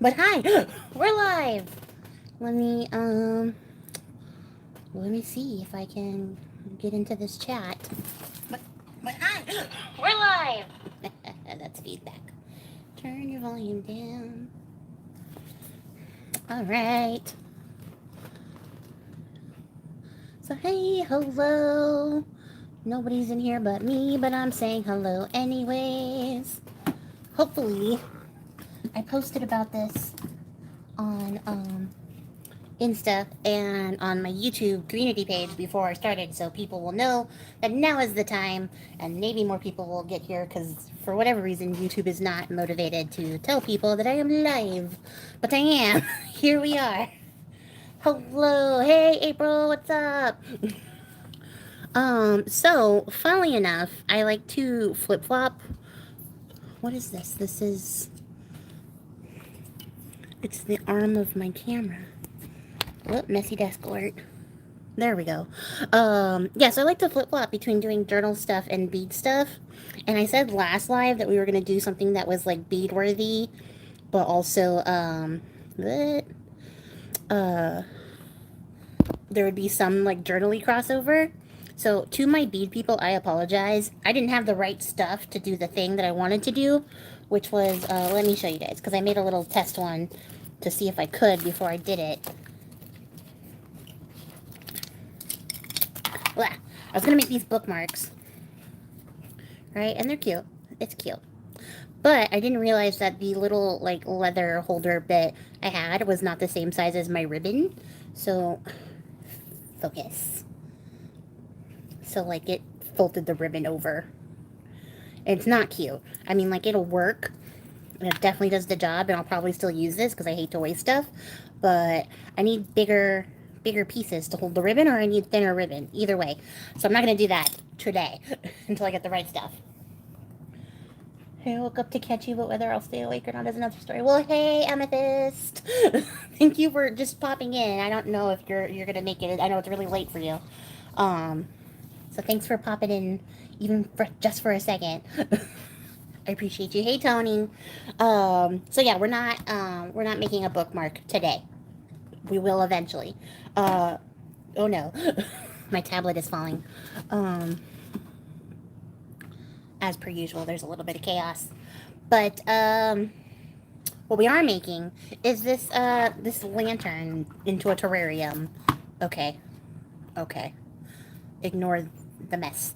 But hi, we're live. Let me see if I can get into this chat. But hi, we're live. That's feedback. Turn your volume down. All right. So hey, hello. Nobody's in here but me, but I'm saying hello anyways. Hopefully, I posted about this on Insta and on my YouTube community page before I started, so people will know that now is the time, and maybe more people will get here because for whatever reason YouTube is not motivated to tell people that I am live, but I am. Here we are. Hello, hey April, what's up? So funnily enough, I like to flip flop. What is this? It's the arm of my camera. Whoop, messy desk alert. There we go. Yeah, so I like to flip-flop between doing journal stuff and bead stuff. And I said last live that we were going to do something that was, like, bead-worthy, but also, there would be some, like, journal-y crossover. So, to my bead people, I apologize. I didn't have the right stuff to do the thing that I wanted to do, which was, let me show you guys, because I made a little test one to see if I could before I did it. Blah. I was going to make these bookmarks, right? And they're cute. It's cute. But I didn't realize that the little, like, leather holder bit I had was not the same size as my ribbon. So, focus. So, like, it folded the ribbon over. It's not cute. I mean, like, it'll work. It definitely does the job, and I'll probably still use this because I hate to waste stuff. But I need bigger pieces to hold the ribbon, or I need thinner ribbon. Either way. So I'm not going to do that today until I get the right stuff. I woke up to catch you, but whether I'll stay awake or not is another story. Well, hey, Amethyst. Thank you for just popping in. I don't know if you're gonna make it. I know it's really late for you. So thanks for popping in, even for just for a second. I appreciate you. Hey, Tony. So yeah, we're not making a bookmark today. We will eventually. Oh no, my tablet is falling. As per usual, there's a little bit of chaos. But what we are making is this this lantern into a terrarium. Okay. Ignore the mess.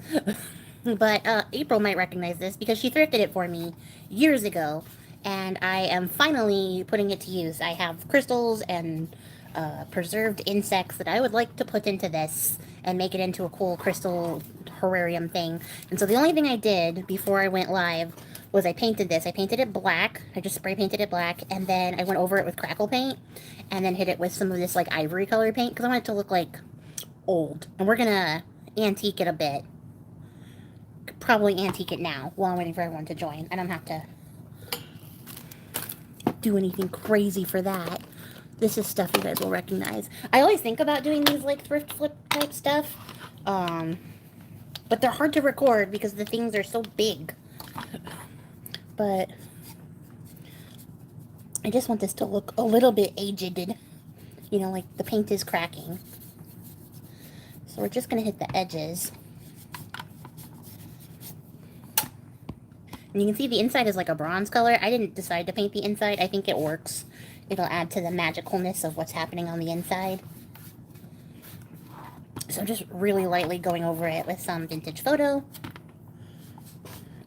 But April might recognize this because she thrifted it for me years ago, and I am finally putting it to use. I have crystals and preserved insects that I would like to put into this and make it into a cool crystal terrarium thing. And so the only thing I did before I went live was I painted this. I painted it black. I just spray painted it black, and then I went over it with crackle paint, and then hit it with some of this like ivory color paint because I want it to look like old. And we're gonna antique it a bit. Probably antique it now while I'm waiting for everyone to join. I don't have to do anything crazy for that. This is stuff you guys will recognize. I always think about doing these like thrift flip type stuff, but they're hard to record because the things are so big. But I just want this to look a little bit aged. You know, like the paint is cracking. So we're just going to hit the edges. And you can see the inside is like a bronze color. I didn't decide to paint the inside. I think it works. It'll add to the magicalness of what's happening on the inside. So I'm just really lightly going over it with some vintage photo.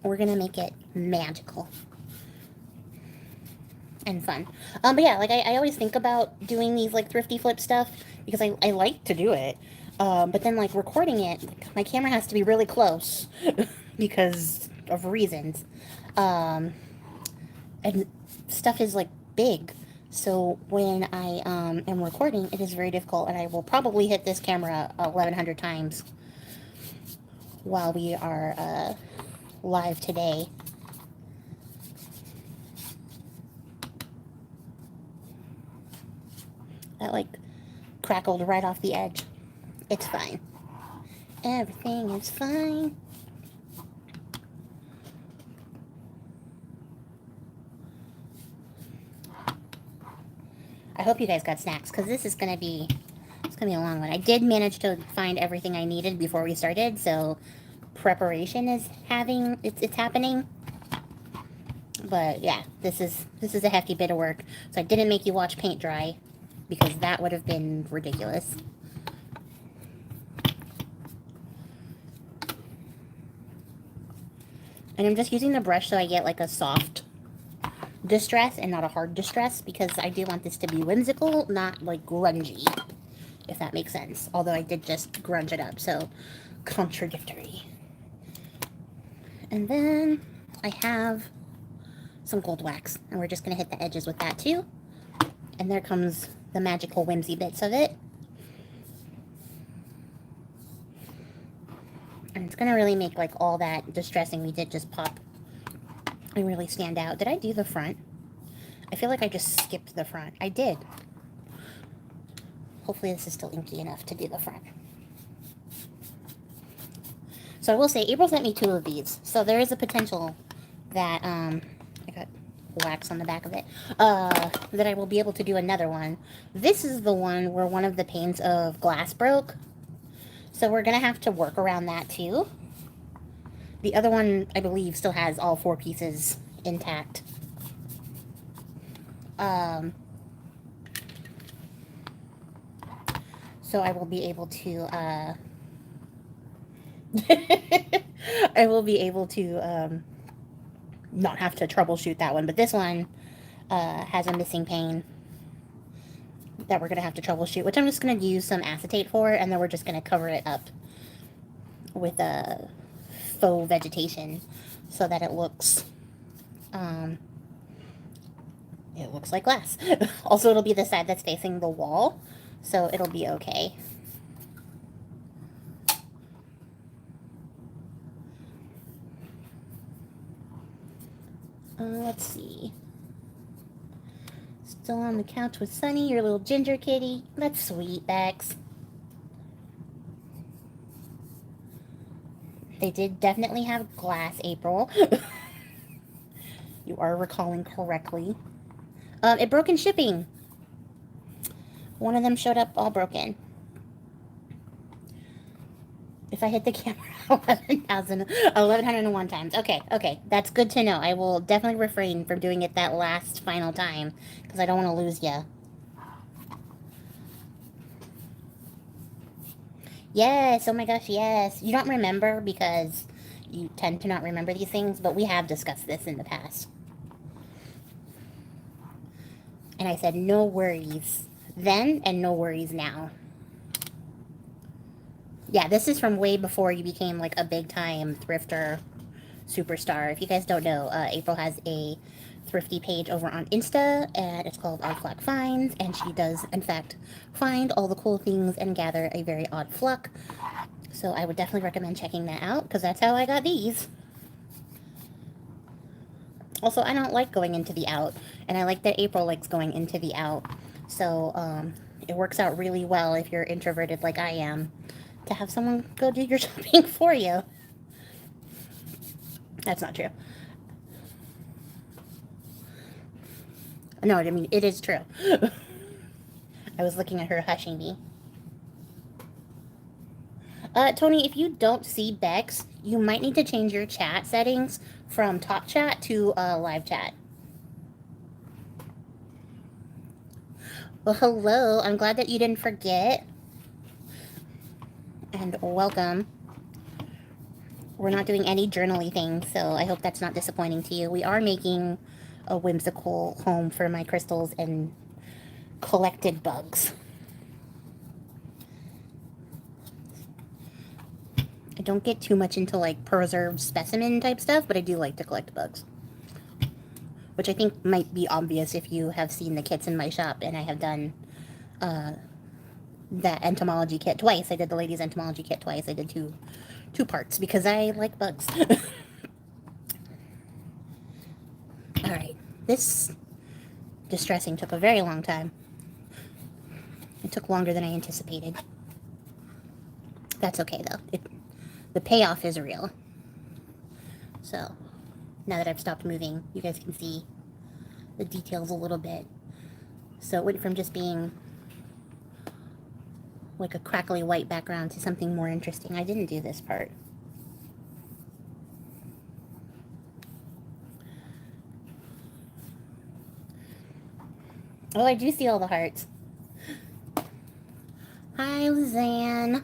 We're going to make it magical and fun. But yeah, like I always think about doing these like thrifty flip stuff because I like to do it. But then like recording it, like, my camera has to be really close because of reasons. And stuff is like big. So when I am recording, it is very difficult, and I will probably hit this camera 1,100 times while we are live today. That like crackled right off the edge. It's fine. Everything is fine. I hope you guys got snacks, because this is going to be, it's going to be a long one. I did manage to find everything I needed before we started, so preparation is it's happening. But yeah, this is a hefty bit of work. So I didn't make you watch paint dry, because that would have been ridiculous. And I'm just using the brush so I get like a soft distress and not a hard distress, because I do want this to be whimsical, not like grungy, if that makes sense. Although I did just grunge it up, so contradictory. And then I have some gold wax, and we're just going to hit the edges with that too. And there comes the magical whimsy bits of it. And it's going to really make like all that distressing we did just pop and really stand out. Did I do the front? I feel like I just skipped the front. I did. Hopefully this is still inky enough to do the front. So I will say, April sent me 2 of these, so there is a potential that, I got wax on the back of it, that I will be able to do another one. This is the one where one of the panes of glass broke, so we're going to have to work around that too. The other one, I believe, still has all 4 pieces intact. So I will be able to, I will be able to not have to troubleshoot that one. But this one has a missing pane that we're going to have to troubleshoot, which I'm just going to use some acetate for, and then we're just going to cover it up with a faux vegetation so that it looks like glass. Also, it'll be the side that's facing the wall, so it'll be okay. Let's see. Still on the couch with Sunny, your little ginger kitty. That's sweet, Bex. They did definitely have glass, April. You are recalling correctly. It broke in shipping. One of them showed up all broken. If I hit the camera 1101 times. Okay. That's good to know. I will definitely refrain from doing it that last final time, because I don't want to lose you. Yes, oh my gosh, yes. You don't remember because you tend to not remember these things, but we have discussed this in the past. And I said no worries then and no worries now. Yeah, this is from way before you became like a big time thrifter superstar. If you guys don't know, April has a thrifty page over on Insta, and it's called Odd Flock Finds, and she does in fact find all the cool things and gather a very odd flock. So I would definitely recommend checking that out, because that's how I got these. Also, I don't like going into the out, and I like that April likes going into the out. So it works out really well if you're introverted like I am, to have someone go do your shopping for you. That's not true. No, I mean, it is true. I was looking at her hushing me. Tony, if you don't see Bex, you might need to change your chat settings from talk chat to live chat. Well, hello. I'm glad that you didn't forget. And welcome. We're not doing any journaly things, so I hope that's not disappointing to you. We are making a whimsical home for my crystals and collected bugs. I don't get too much into like preserved specimen type stuff, but I do like to collect bugs. Which I think might be obvious if you have seen the kits in my shop, and I have done that entomology kit twice. I did the ladies entomology kit twice. I did two parts because I like bugs. Alright, this distressing took a very long time. It took longer than I anticipated. That's okay though. The payoff is real. So, now that I've stopped moving, you guys can see the details a little bit. So it went from just being like a crackly white background to something more interesting. I didn't do this part. Oh, I do see all the hearts. Hi, Lizanne.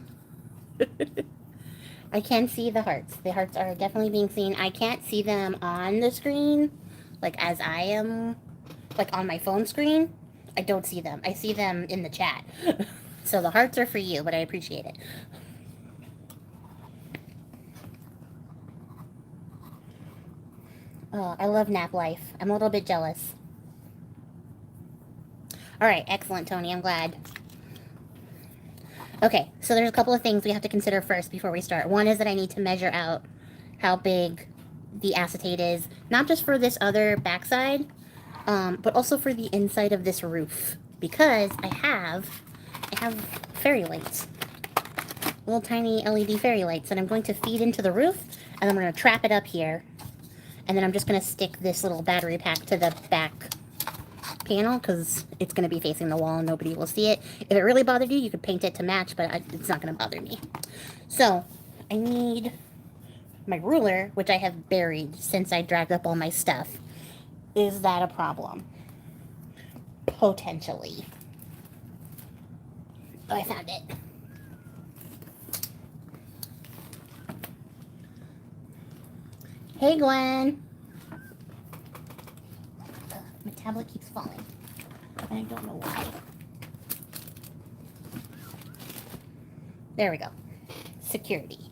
I can see the hearts. The hearts are definitely being seen. I can't see them on the screen, like as I am, like on my phone screen. I don't see them. I see them in the chat. So the hearts are for you, but I appreciate it. Oh, I love nap life. I'm a little bit jealous. All right, excellent, Tony. I'm glad. Okay, so there's a couple of things we have to consider first before we start. One is that I need to measure out how big the acetate is, not just for this other backside, but also for the inside of this roof, because I have fairy lights, little tiny LED fairy lights that I'm going to feed into the roof, and I'm going to trap it up here, and then I'm just going to stick this little battery pack to the back panel because it's going to be facing the wall and nobody will see it. If it really bothered you, you could paint it to match, but it's not going to bother me. So I need my ruler, which I have buried since I dragged up all my stuff. Is that a problem? Potentially. Oh, I found it. Hey, Gwen. My tablet keeps falling. I don't know why. There we go. Security.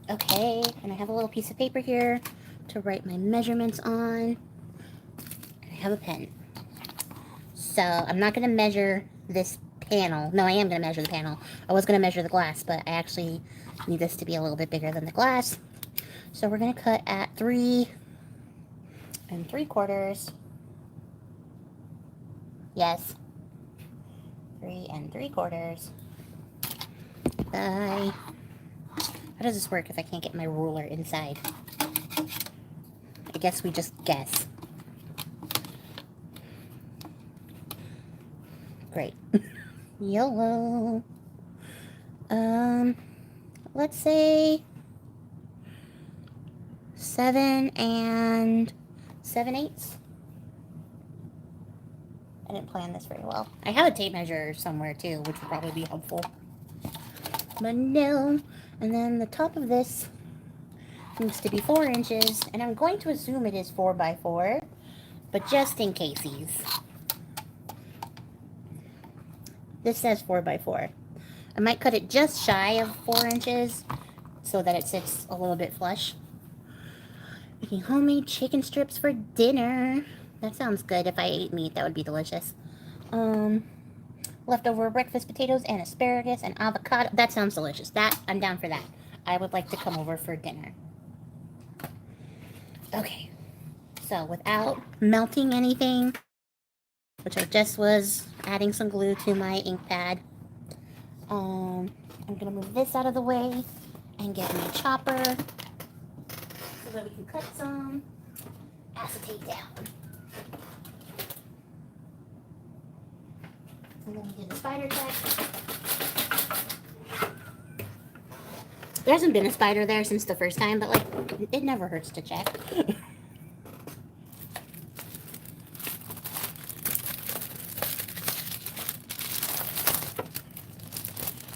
Okay, and I have a little piece of paper here to write my measurements on. And I have a pen. So I'm not going to measure this panel. No, I am going to measure the panel. I was going to measure the glass, but I actually need this to be a little bit bigger than the glass. So we're going to cut at 3 3/4. Yes. 3 3/4. Bye. How does this work if I can't get my ruler inside? I guess we just guess. Great. YOLO. Let's say 7 7/8. I didn't plan this very well. I have a tape measure somewhere too, which would probably be helpful. But no. And then the top of this needs to be 4 inches, and I'm going to assume it is 4 by 4, but just in caseies. This says 4 by 4. I might cut it just shy of 4 inches so that it sits a little bit flush. Making homemade chicken strips for dinner. That sounds good. If I ate meat, that would be delicious. Leftover breakfast potatoes and asparagus and avocado. That sounds delicious. I'm down for that. I would like to come over for dinner. Okay. So without melting anything, which I just was adding some glue to my ink pad, I'm gonna move this out of the way and get me a chopper so that we can cut some acetate down. And then we do the spider check. There hasn't been a spider there since the first time, but like, it never hurts to check.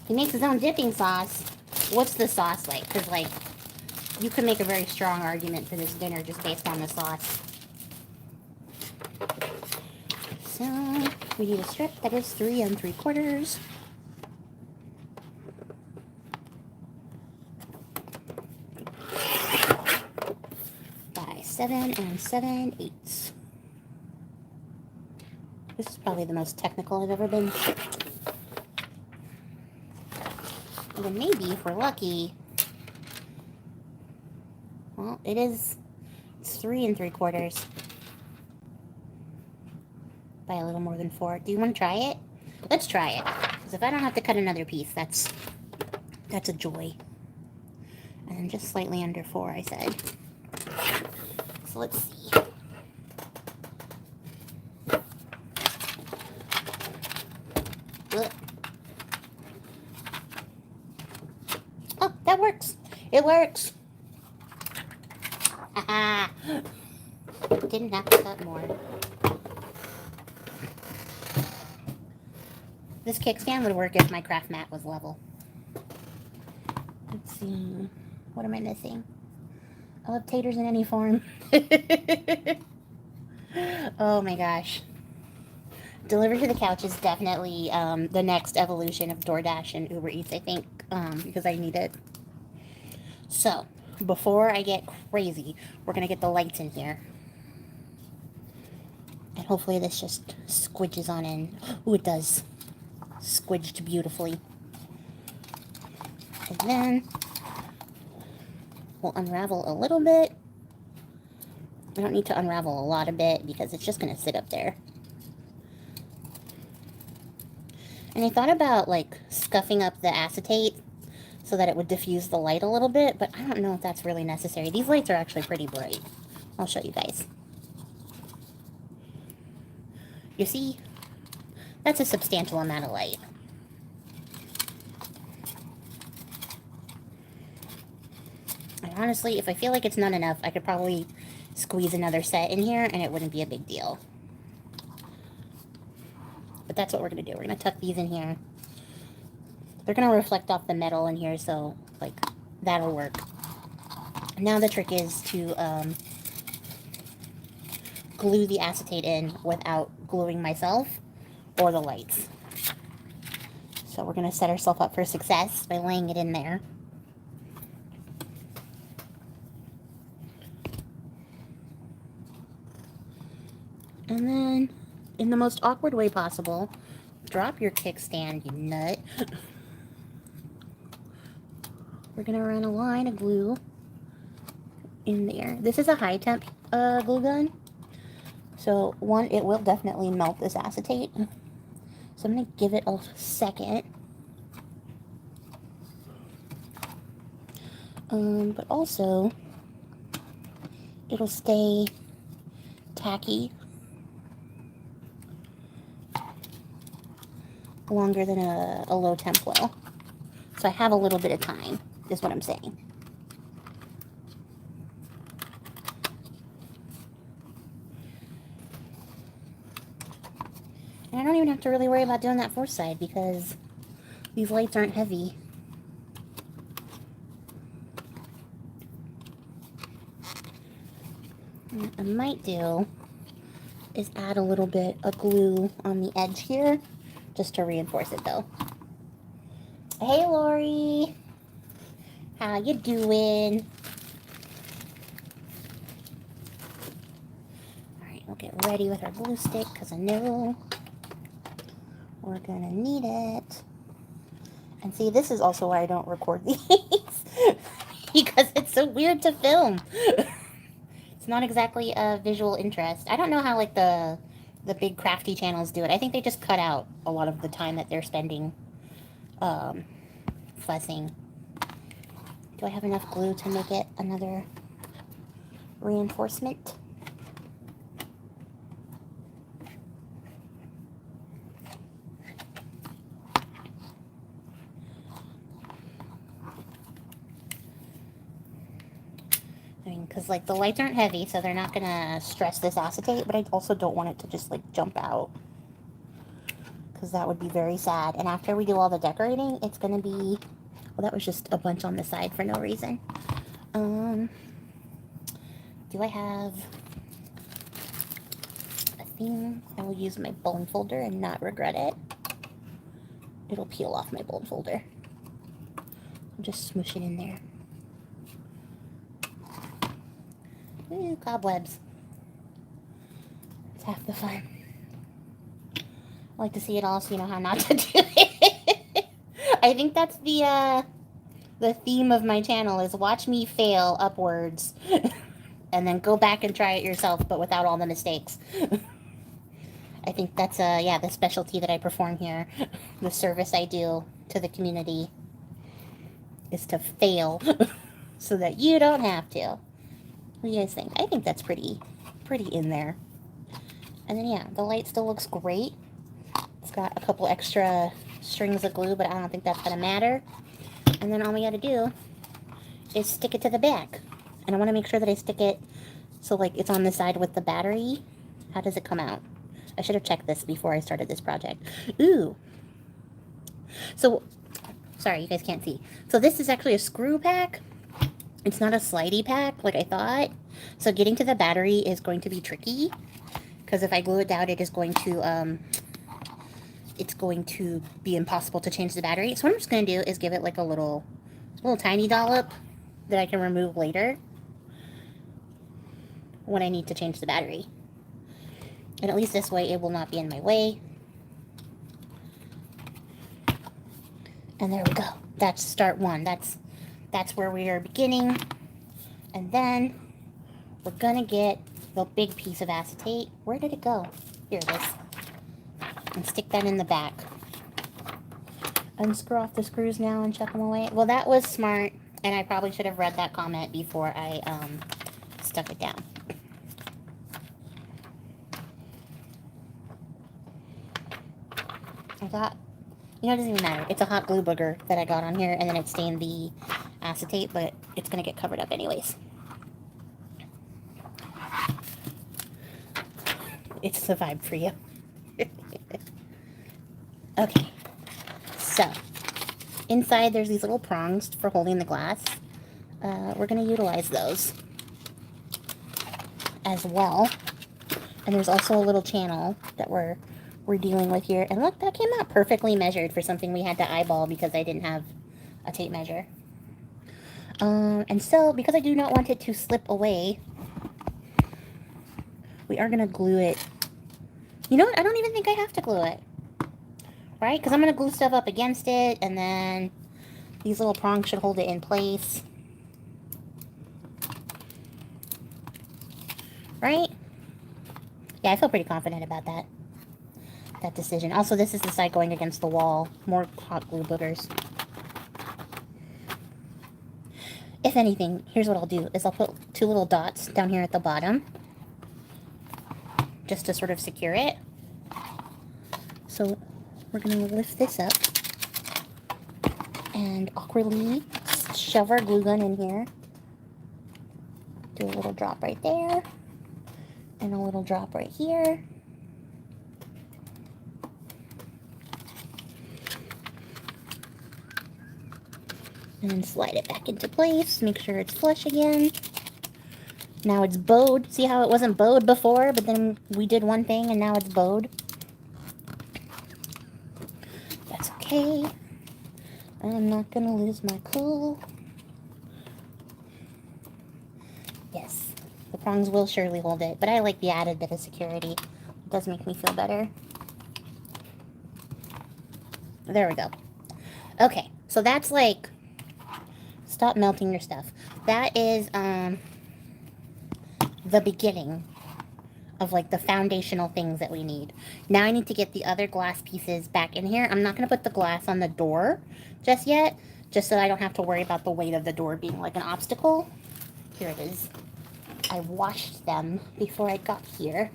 He makes his own dipping sauce. What's the sauce like? Because like, you could make a very strong argument for this dinner just based on the sauce. So we need a strip that is 3 3/4. By 7 7/8. This is probably the most technical I've ever been. And then maybe, if we're lucky, well, it's 3 3/4 by a little more than 4. Do you want to try it? Let's try it. Because if I don't have to cut another piece, that's a joy. And then just slightly under 4, I said. So let's see. It works. Haha. Didn't have to cut more. This kickstand would work if my craft mat was level. Let's see. What am I missing? I love taters in any form. Oh my gosh. Deliver to the couch is definitely the next evolution of DoorDash and Uber Eats, I think, because I need it. So, before I get crazy, we're going to get the lights in here. And hopefully this just squidges on in. Ooh, it does. Squidged beautifully. And then we'll unravel a little bit. I don't need to unravel a lot of it because it's just going to sit up there. And I thought about, like, scuffing up the acetate so that it would diffuse the light a little bit, but I don't know if that's really necessary. These lights are actually pretty bright. I'll show you guys. You see? That's a substantial amount of light. And honestly, if I feel like it's not enough, I could probably squeeze another set in here and it wouldn't be a big deal. But that's what we're going to do. We're going to tuck these in here. They're going to reflect off the metal in here, so, like, that'll work. Now the trick is to glue the acetate in without gluing myself or the lights. So we're going to set ourselves up for success by laying it in there. And then, in the most awkward way possible, drop your kickstand, you nut. We're going to run a line of glue in there. This is a high temp glue gun. So, one, it will definitely melt this acetate. So I'm going to give it a second. But also, it'll stay tacky longer than a low temp will. So I have a little bit of time, is what I'm saying. And I don't even have to really worry about doing that fourth side because these lights aren't heavy. What I might do is add a little bit of glue on the edge here, just to reinforce it though. Hey Lori, how you doing? Alright, we'll get ready with our glue stick because I know we're gonna need it. And see, this is also why I don't record these because it's so weird to film. It's not exactly a visual interest. I don't know how like the big crafty channels do it. I think they just cut out a lot of the time that they're spending fussing. Do I have enough glue to make it another reinforcement? I mean, because like the lights aren't heavy, so they're not gonna stress this acetate, but I also don't want it to just like jump out, because that would be very sad. And after we do all the decorating, it's gonna be, well, that was just a bunch on the side for no reason. Do I have a theme? I will use my bone folder and not regret it. It'll peel off my bone folder. I'll just smoosh it in there. Ooh, cobwebs. It's half the fun. I like to see it all so you know how not to do it. I think that's the theme of my channel is watch me fail upwards and then go back and try it yourself, but without all the mistakes. I think that's yeah, the specialty that I perform here. The service I do to the community is to fail so that you don't have to. What do you guys think? I think that's pretty in there. And then yeah, the light still looks great. It's got a couple extra strings of glue, but I don't think that's gonna matter. And then all we gotta do is stick it to the back. And I want to make sure that I stick it so like it's on the side with the battery. How does it come out? I should have checked this before I started this project. Ooh. So, sorry, you guys can't see. So this is actually a screw pack. It's not a slidey pack like I thought. So getting to the battery is going to be tricky. Because if I glue it down, it is going to, it's going to be impossible to change the battery. So what I'm just going to do is give it like a little tiny dollop that I can remove later when I need to change the battery. And at least this way it will not be in my way. And there we go. That's start one. That's where we are beginning. And then we're gonna get the big piece of acetate. Where did it go? Here it is. And stick that in the back. Unscrew off the screws now and chuck them away. Well, that was smart, and I probably should have read that comment before I stuck it down. I thought, you know, it doesn't even matter. It's a hot glue booger that I got on here, and then it stained the acetate, but it's going to get covered up anyways. It's the vibe for you. Okay, so inside there's these little prongs for holding the glass. We're going to utilize those as well. And there's also a little channel that we're dealing with here. And look, that came out perfectly measured for something we had to eyeball because I didn't have a tape measure. And so, because I do not want it to slip away, we are going to glue it. You know what? I don't even think I have to glue it. Right? Because I'm going to glue stuff up against it, and then these little prongs should hold it in place. Right? Yeah, I feel pretty confident about that decision. Also, this is the side going against the wall. More hot glue boogers. If anything, here's what I'll do, is I'll put 2 little dots down here at the bottom, just to sort of secure it. So we're going to lift this up and awkwardly shove our glue gun in here. Do a little drop right there, and a little drop right here. And then slide it back into place. Make sure it's flush again. Now it's bowed. See how it wasn't bowed before, but then we did one thing and now it's bowed? That's okay. I'm not gonna lose my cool. Yes, the prongs will surely hold it, but I like the added bit of security. It does make me feel better. There we go. Okay, so that's like, stop melting your stuff. That is the beginning of like the foundational things that we need. Now I need to get the other glass pieces back in here. I'm not going to put the glass on the door just yet, just so I don't have to worry about the weight of the door being like an obstacle. Here it is. I washed them before I got here,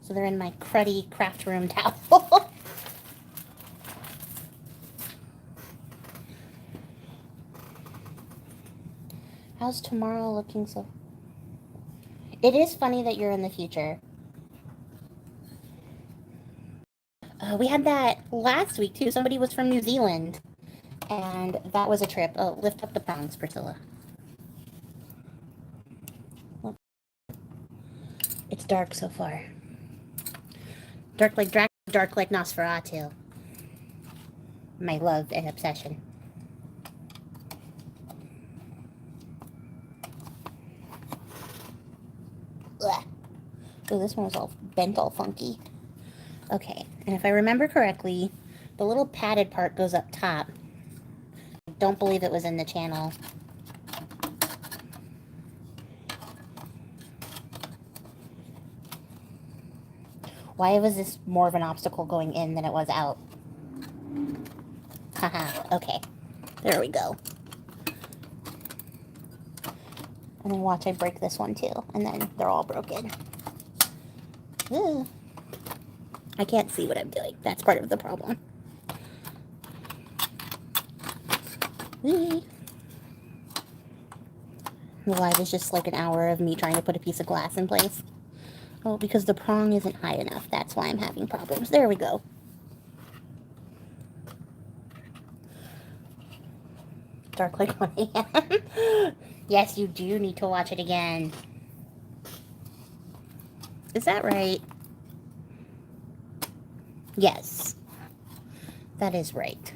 so they're in my cruddy craft room towel. How's tomorrow looking so? It is funny that you're in the future. We had that last week too. Somebody was from New Zealand, and that was a trip. Oh, lift up the prongs, Priscilla. Look. It's dark so far. Dark like Dracula, dark like Nosferatu. My love and obsession. Ugh. Oh, this one was all bent, all funky. Okay, and if I remember correctly, the little padded part goes up top. I don't believe it was in the channel. Why was this more of an obstacle going in than it was out? Haha, okay. There we go. And then watch I break this one too, and then they're all broken. Ugh. I can't see what I'm doing. That's part of the problem. Live is just like an hour of me trying to put a piece of glass in place. Oh, because the prong isn't high enough. That's why I'm having problems. There we go. Dark like 1 a.m. Yes, you do need to watch it again. Is that right? Yes. That is right.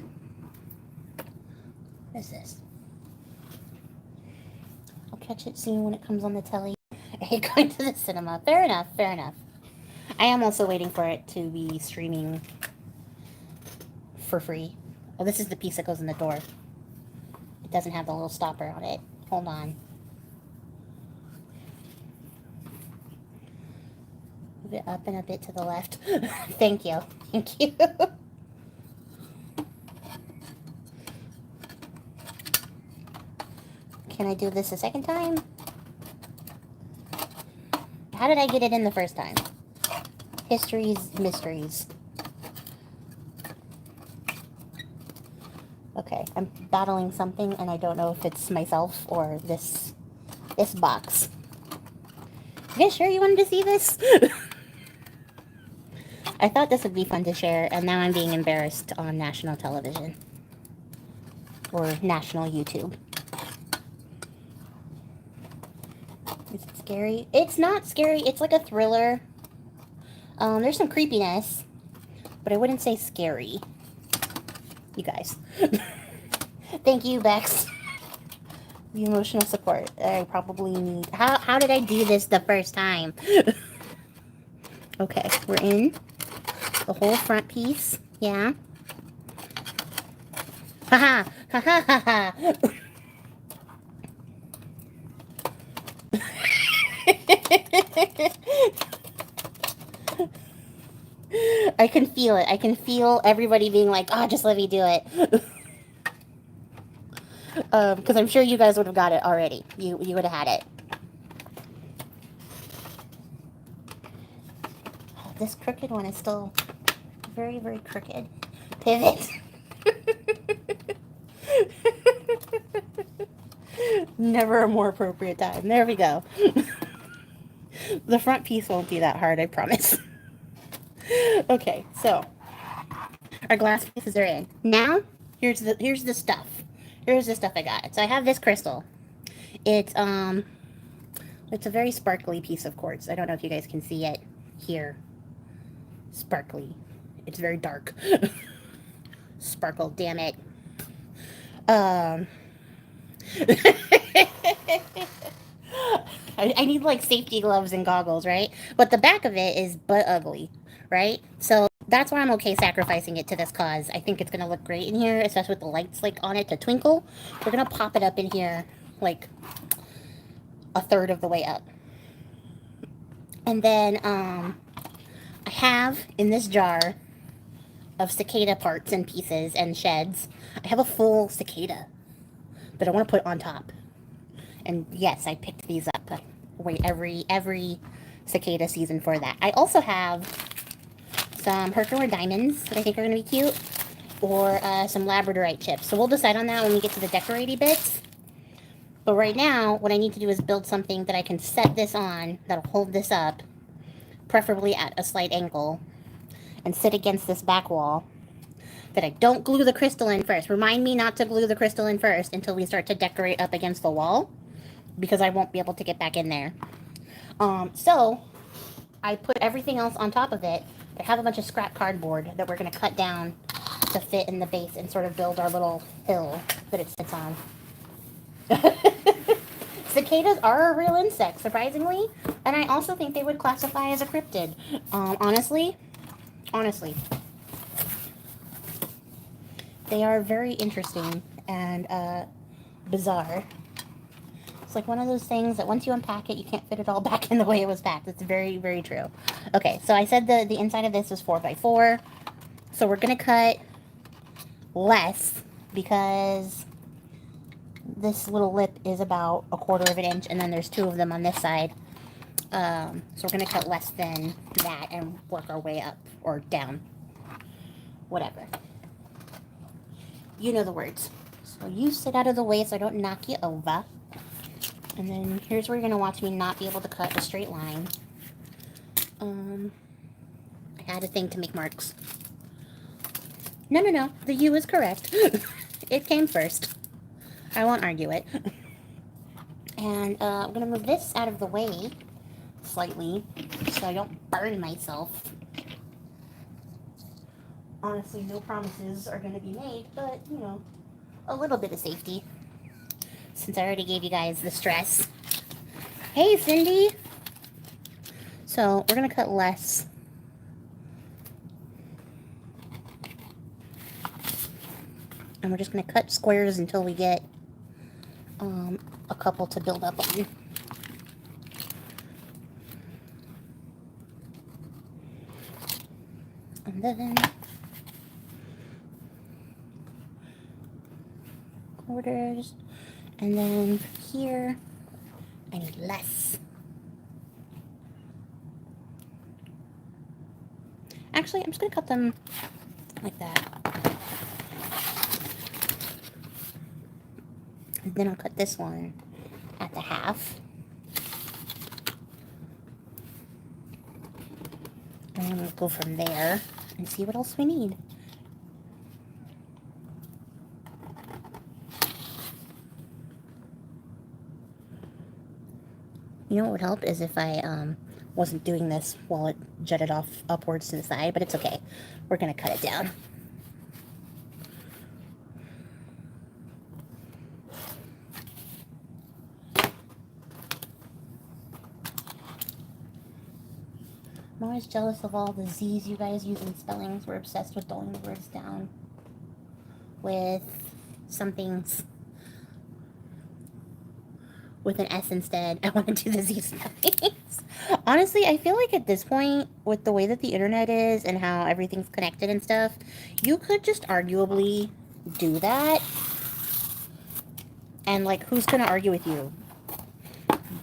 What is this? I'll catch it soon when it comes on the telly. I hate going to the cinema. Fair enough, fair enough. I am also waiting for it to be streaming for free. Oh, this is the piece that goes in the door. It doesn't have the little stopper on it. Hold on. Move it up and a bit to the left. Thank you. Thank you. Can I do this a second time? How did I get it in the first time? Histories, mysteries. Okay, I'm battling something and I don't know if it's myself or this box. You guys sure you wanted to see this? I thought this would be fun to share, and now I'm being embarrassed on national television. Or national YouTube. Is it scary? It's not scary. It's like a thriller. There's some creepiness, but I wouldn't say scary. You guys. Thank you, Bex. The emotional support I probably need. How did I do this the first time? Okay, we're in the whole front piece. Yeah. Haha. Ha ha ha ha. I can feel it. I can feel everybody being like, oh, just let me do it. Because I'm sure you guys would have got it already. You would have had it. Oh, this crooked one is still very, very crooked. Pivot. Never a more appropriate time. There we go. The front piece won't be that hard, I promise. Okay, so our glass pieces are in. Now, here's the stuff. Here's the stuff I got. So I have this crystal. It's a very sparkly piece of quartz. I don't know if you guys can see it here. Sparkly. It's very dark. Sparkle, damn it. I need like safety gloves and goggles, right? But the back of it is butt ugly, right? So that's why I'm okay sacrificing it to this cause. I think it's gonna look great in here, especially with the lights like on it to twinkle. We're gonna pop it up in here like a third of the way up. And then I have in this jar of cicada parts and pieces and sheds, I have a full cicada that I want to put on top. And yes, I picked these up. I wait every cicada season for that. I also have some Herkimer diamonds that I think are going to be cute, or some labradorite chips. So we'll decide on that when we get to the decorating bits. But right now, what I need to do is build something that I can set this on, that'll hold this up, preferably at a slight angle, and sit against this back wall, that I don't glue the crystal in first. Remind me not to glue the crystal in first until we start to decorate up against the wall, because I won't be able to get back in there. So I put everything else on top of it. I have a bunch of scrap cardboard that we're going to cut down to fit in the base and sort of build our little hill that it sits on. Cicadas are a real insect, surprisingly, and I also think they would classify as a cryptid. Honestly, they are very interesting and bizarre. It's like one of those things that once you unpack it, you can't fit it all back in the way it was packed. It's very, very true. Okay, so I said the inside of this was 4x4. So we're going to cut less because this little lip is about 1/4 of an inch, and then there's 2 of them on this side. So we're going to cut less than that and work our way up or down. Whatever. You know the words. So you sit out of the way so I don't knock you over. And then here's where you're gonna watch me not be able to cut a straight line. I had a thing to make marks. No, the U is correct. It came first. I won't argue it. And I'm gonna move this out of the way slightly so I don't burn myself. Honestly, no promises are gonna be made, but you know, a little bit of safety. Since I already gave you guys the stress. Hey, Cindy! So, we're gonna cut less. And we're just gonna cut squares until we get a couple to build up on. And then quarters. And then here, I need less. Actually, I'm just gonna cut them like that. And then I'll cut this one at the half. And then we'll go from there and see what else we need. You know what would help is if I wasn't doing this while it jutted off upwards to the side, but it's okay. We're gonna cut it down. I'm always jealous of all the Z's you guys use in spellings. We're obsessed with dulling the words down with something's with an S instead. I want to do the Z spellings. Honestly, I feel like at this point, with the way that the internet is and how everything's connected and stuff, you could just arguably do that. And, like, who's going to argue with you?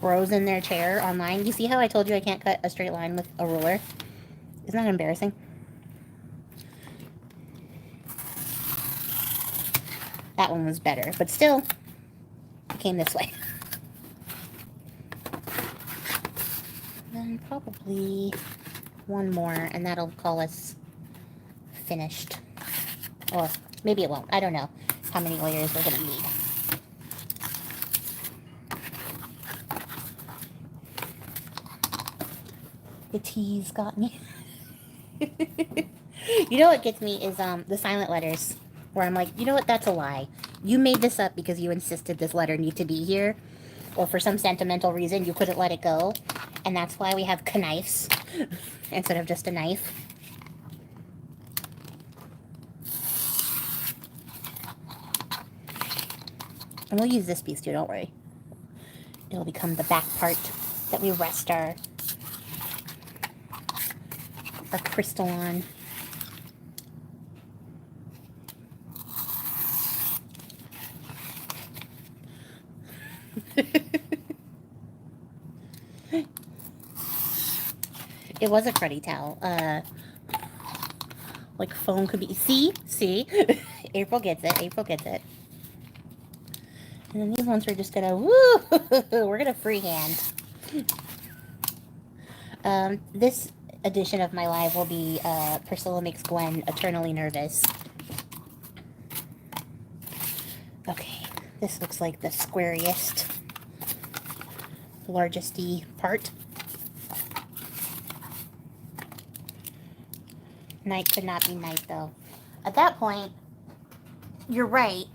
Bros in their chair online. You see how I told you I can't cut a straight line with a ruler? Isn't that embarrassing? That one was better, but still, it came this way. Then probably one more, and that'll call us finished. Or maybe it won't. I don't know how many layers we're going to need. The T's got me. You know what gets me is the silent letters, where I'm like, you know what, that's a lie. You made this up because you insisted this letter need to be here, or for some sentimental reason you couldn't let it go, and that's why we have knives instead of just a knife. And we'll use this piece too, don't worry. It'll become the back part that we rest our crystal on. It was a cruddy towel. Like foam could be. See? April gets it. April gets it. And then these ones we're just gonna, woo! We're gonna freehand. This edition of my live will be Priscilla Makes Gwen Eternally Nervous. Okay, this looks like the squariest, largest-y part. Night could not be night, though. At that point, you're right.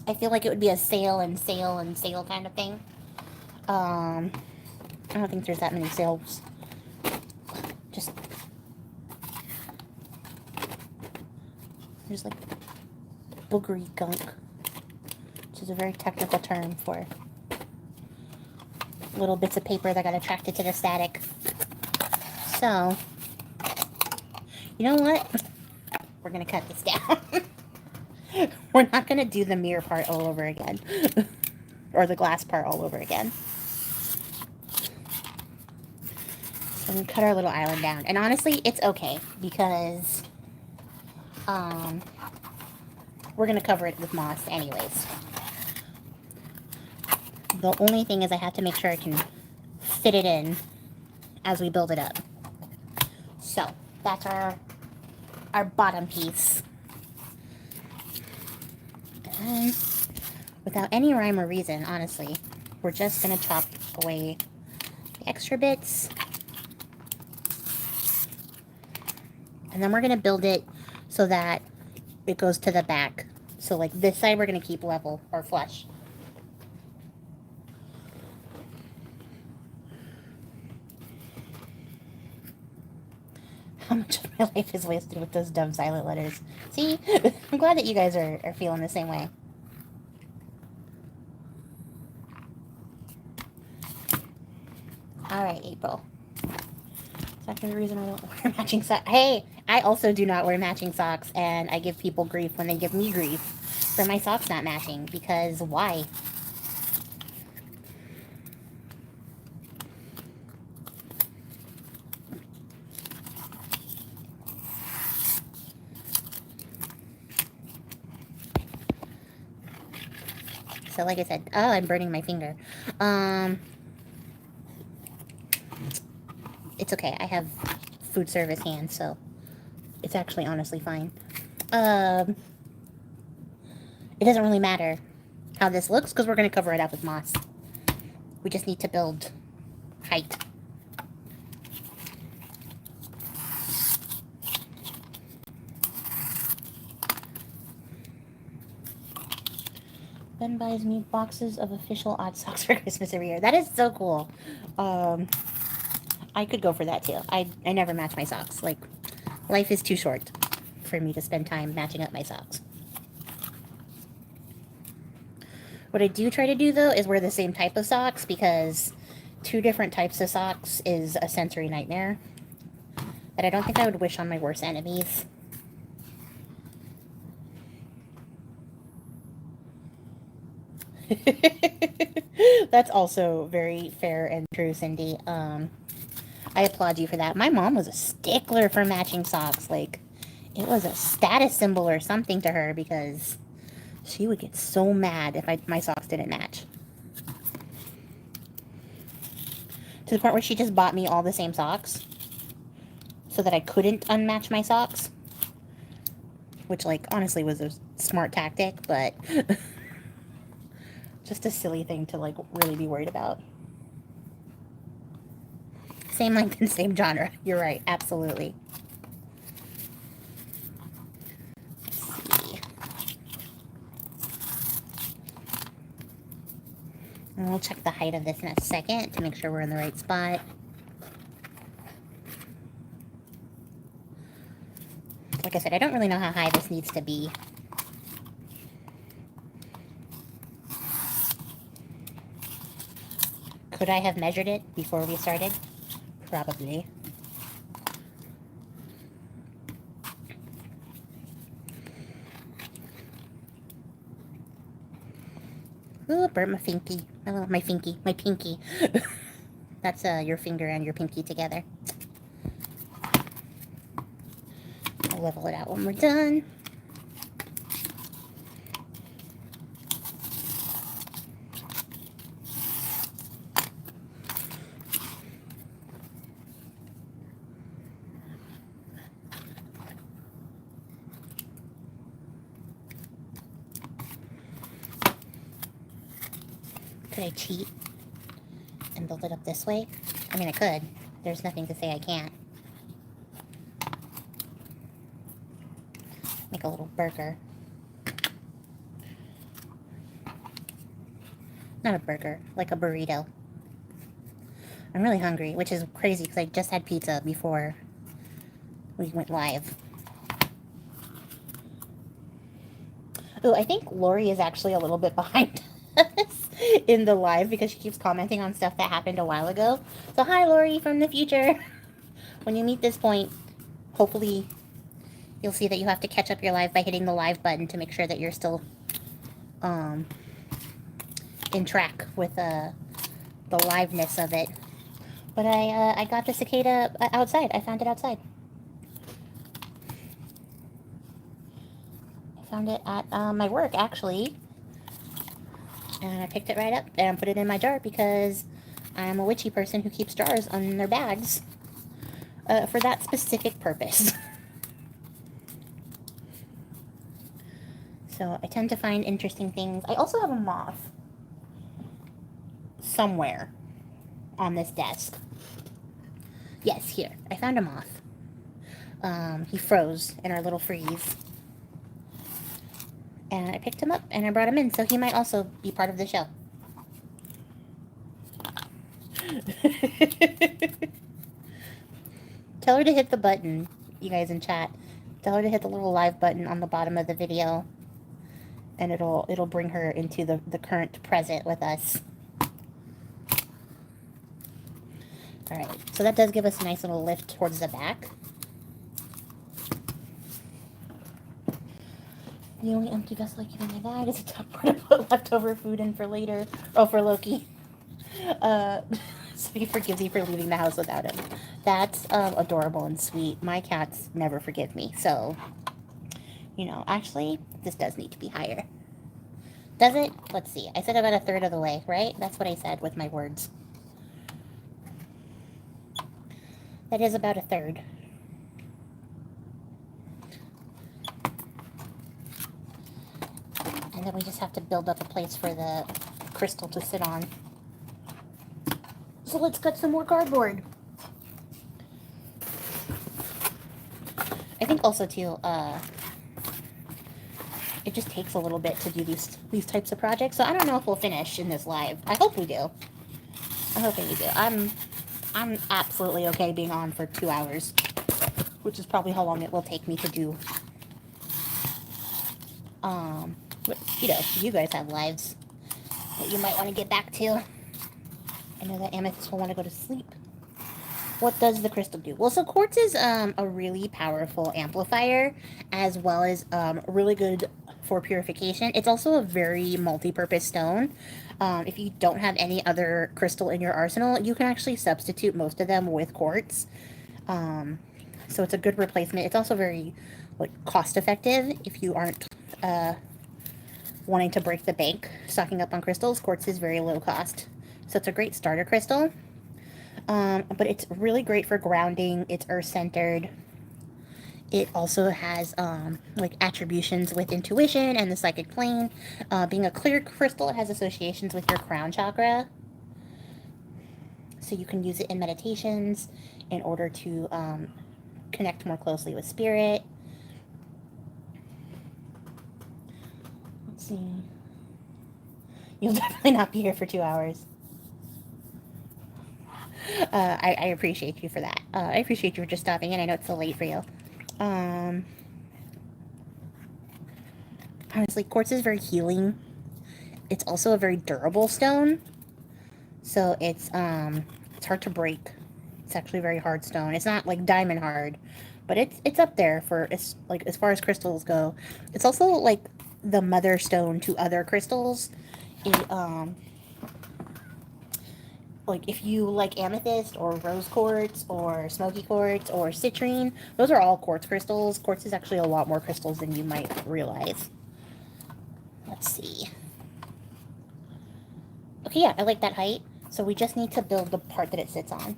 I feel like it would be a sail and sail and sail kind of thing. I don't think there's that many sails. Just, there's like boogery gunk, which is a very technical term for little bits of paper that got attracted to the static. So, you know what? We're gonna cut this down. We're not gonna do the mirror part all over again. Or the glass part all over again. So we cut our little island down. And honestly, it's okay because we're gonna cover it with moss anyways. The only thing is I have to make sure I can fit it in as we build it up. So that's our bottom piece. And without any rhyme or reason, honestly, we're just gonna chop away the extra bits. And then we're gonna build it so that it goes to the back. So like this side we're gonna keep level or flush. How much of my life is wasted with those dumb silent letters. See? I'm glad that you guys are feeling the same way. Alright, April. That's the reason I don't wear matching socks. Hey, I also do not wear matching socks, and I give people grief when they give me grief for my socks not matching, because why? So like I said, oh, I'm burning my finger. It's okay. I have food service hands, so it's actually honestly fine. It doesn't really matter how this looks because we're going to cover it up with moss. We just need to build height. Ben buys me boxes of official odd socks for Christmas every year. That is so cool. I could go for that too. I never match my socks. Like, life is too short for me to spend time matching up my socks. What I do try to do though is wear the same type of socks, because 2 different types of socks is a sensory nightmare that I don't think I would wish on my worst enemies. That's also very fair and true, Cindy. I applaud you for that. My mom was a stickler for matching socks. Like, it was a status symbol or something to her, because she would get so mad if my socks didn't match. To the point where she just bought me all the same socks so that I couldn't unmatch my socks. Which, like, honestly was a smart tactic, but just a silly thing to, like, really be worried about. Same length and same genre. You're right. Absolutely. Let's see. And we'll check the height of this in a second to make sure we're in the right spot. Like I said, I don't really know how high this needs to be. Could I have measured it before we started? Probably. Ooh, burnt my finky. Oh, my pinky. That's your finger and your pinky together. I'll level it out when we're done. Could I cheat and build it up this way? I mean, I could. There's nothing to say I can't. Make a little burger. Not a burger, like a burrito. I'm really hungry, which is crazy because I just had pizza before we went live. Oh, I think Lori is actually a little bit behind us in the live because she keeps commenting on stuff that happened a while ago. So hi, Lori from the future. When you meet this point, hopefully you'll see that you have to catch up your live by hitting the live button to make sure that you're still in track with the liveness of it. But I got the cicada outside. I found it outside. I found it at my work, actually. And I picked it right up and put it in my jar because I'm a witchy person who keeps jars on their bags for that specific purpose. So I tend to find interesting things. I also have a moth somewhere on this desk. Yes, here. I found a moth. He froze in our little freeze. And I picked him up and I brought him in, so he might also be part of the show. Tell her to hit the button, you guys in chat. Tell her to hit the little live button on the bottom of the video, and it'll bring her into the current present with us. Alright, so that does give us a nice little lift towards the back. The only empty vessel I keep in my bag is a Tupperware to put leftover food in for later. Oh, for Loki. So he forgives me for leaving the house without him. That's adorable and sweet. My cats never forgive me, so, you know, actually, this does need to be higher. Does it? Let's see. I said about a third of the way, right? That's what I said with my words. That is about a third. And then we just have to build up a place for the crystal to sit on. So let's cut some more cardboard. I think also too, it just takes a little bit to do these types of projects. So I don't know if we'll finish in this live. I hope we do. I'm hoping we do. I'm absolutely okay being on for 2 hours, which is probably how long it will take me to do. But, you know, you guys have lives that you might want to get back to. I know that Amethyst will want to go to sleep. What does the crystal do? Well, so quartz is a really powerful amplifier, as well as really good for purification. It's also a very multi-purpose stone. If you don't have any other crystal in your arsenal, you can actually substitute most of them with quartz. So it's a good replacement. It's also very cost-effective if you aren't wanting to break the bank stocking up on crystals. Quartz is very low cost. So it's a great starter crystal. But it's really great for grounding. It's earth-centered. It also has attributions with intuition and the psychic plane. Being a clear crystal, it has associations with your crown chakra. So you can use it in meditations in order to connect more closely with spirit. Let's see. You'll definitely not be here for 2 hours. I appreciate you for that. I appreciate you for just stopping in. I know it's so late for you. Honestly, quartz is very healing. It's also a very durable stone. So it's hard to break. It's actually a very hard stone. It's not like diamond hard, but it's up there for as far as crystals go. It's also like the mother stone to other crystals. Like if you like amethyst or rose quartz or smoky quartz or citrine, those are all quartz crystals. Quartz is actually a lot more crystals than you might realize. Let's see. Okay, yeah, I like that height. So we just need to build the part that it sits on.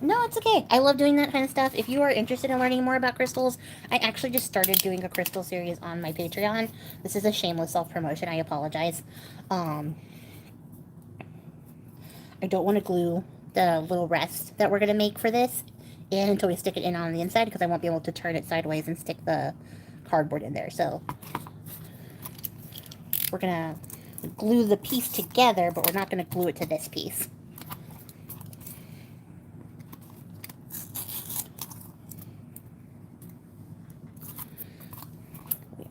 No, it's okay. I love doing that kind of stuff. If you are interested in learning more about crystals, I actually just started doing a crystal series on my Patreon. This is a shameless self-promotion. I apologize. I don't want to glue the little rest that we're going to make for this in until we stick it in on the inside, because I won't be able to turn it sideways and stick the cardboard in there. So we're going to glue the piece together, but we're not going to glue it to this piece.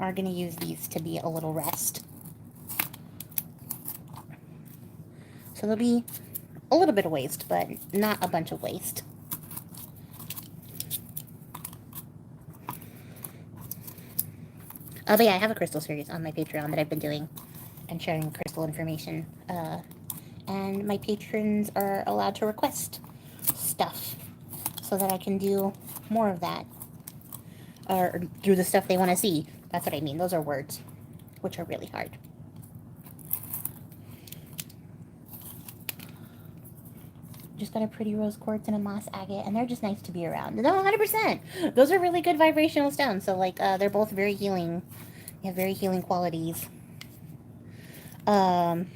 Are going to use these to be a little rest. So there'll be a little bit of waste, but not a bunch of waste. But yeah, I have a crystal series on my Patreon that I've been doing and sharing crystal information. And my patrons are allowed to request stuff so that I can do more of that. Or do the stuff they want to see. That's what I mean. Those are words, which are really hard. Just got a pretty rose quartz and a moss agate, and they're just nice to be around. No, 100%. Those are really good vibrational stones. So, like, they're both very healing. They have very healing qualities. And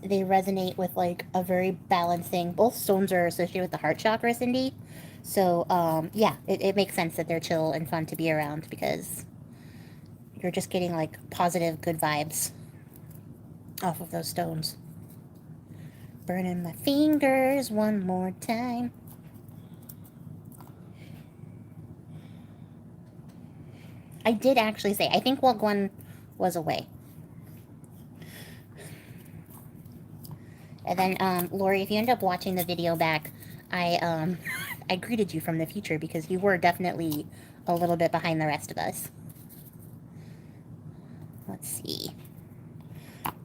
they resonate with, like, a very balancing. Both stones are associated with the heart chakra, Cindy. So, yeah, it makes sense that they're chill and fun to be around because you're just getting, like, positive, good vibes off of those stones. Burning my fingers one more time. I did actually say, I think while Gwen was away. And then, Lori, if you end up watching the video back, I I greeted you from the future because you were definitely a little bit behind the rest of us. Let's see.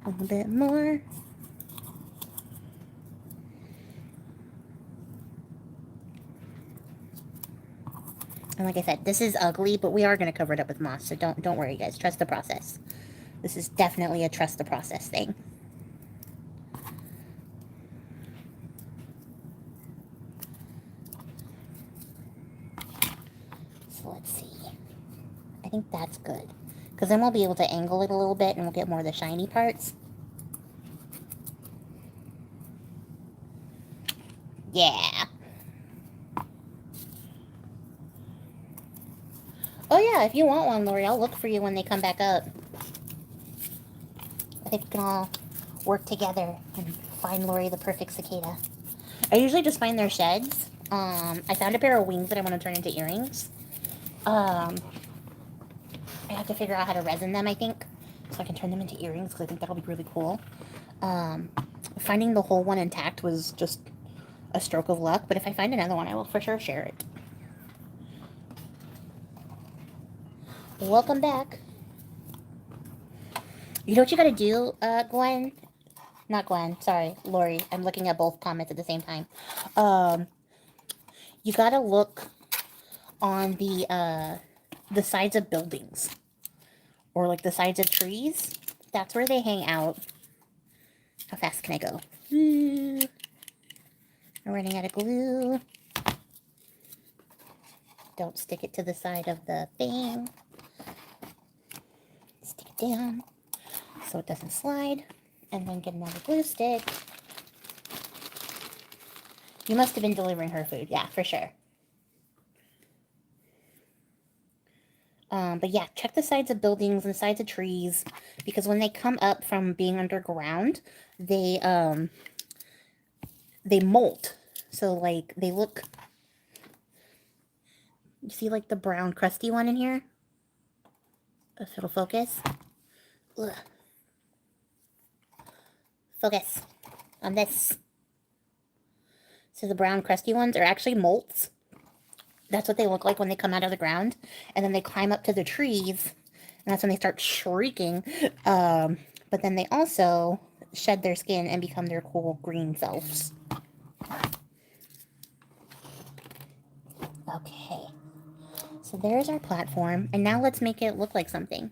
A little bit more. And like I said, this is ugly, but we are going to cover it up with moss, so don't worry, guys. Trust the process. This is definitely a trust the process thing. So let's see. I think that's good. Because then we'll be able to angle it a little bit and we'll get more of the shiny parts. Yeah. Oh yeah, if you want one, Lori, I'll look for you when they come back up. I think we can all work together and find Lori the perfect cicada. I usually just find their sheds. I found a pair of wings that I want to turn into earrings. I have to figure out how to resin them, I think, so I can turn them into earrings, because I think that'll be really cool. Finding the whole one intact was just a stroke of luck, but if I find another one, I will for sure share it. Welcome back. You know what you gotta do, Gwen? Not Gwen, sorry, Lori. I'm looking at both comments at the same time. You gotta look on the sides of buildings. Or like the sides of trees. That's where they hang out. How fast can I go? I'm running out of glue. Don't stick it to the side of the thing. Stick it down so it doesn't slide. And then get another glue stick. You must have been delivering her food. Yeah, for sure. But yeah, check the sides of buildings and the sides of trees, because when they come up from being underground, they molt. So like they look. You see like the brown crusty one in here? If it'll focus. Ugh. Focus on this. So the brown crusty ones are actually molts. That's what they look like when they come out of the ground. And then they climb up to the trees. And that's when they start shrieking. But then they also shed their skin and become their cool green selves. Okay. So there's our platform. And now let's make it look like something.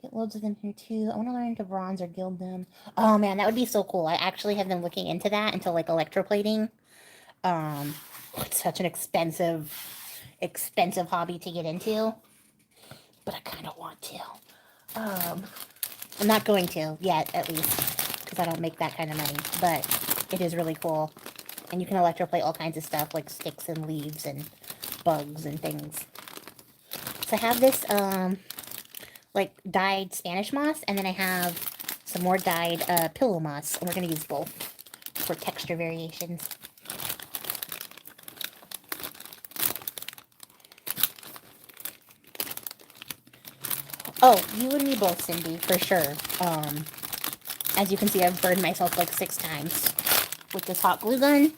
Get loads of them here too. I want to learn to bronze or gild them. Oh man, that would be so cool. I actually have been looking into that, into like electroplating. It's such an expensive hobby to get into, but I kind of want to. I'm not going to yet, at least, because I don't make that kind of money, but it is really cool. And you can electroplate all kinds of stuff, like sticks and leaves and bugs and things. So I have this, like, dyed Spanish moss, and then I have some more dyed pillow moss, and we're going to use both for texture variations. Oh, you and me both, Cindy, for sure. As you can see, I've burned myself like 6 times with this hot glue gun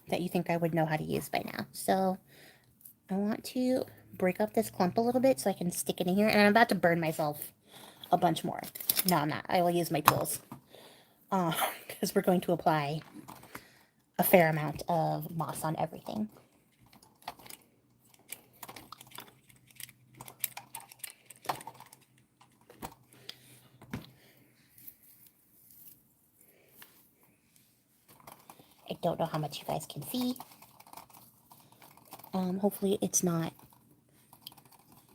that you think I would know how to use by now. So I want to break up this clump a little bit so I can stick it in here. And I'm about to burn myself a bunch more. No, I'm not. I will use my tools. Because we're going to apply a fair amount of moss on everything. don't know how much you guys can see. Hopefully it's not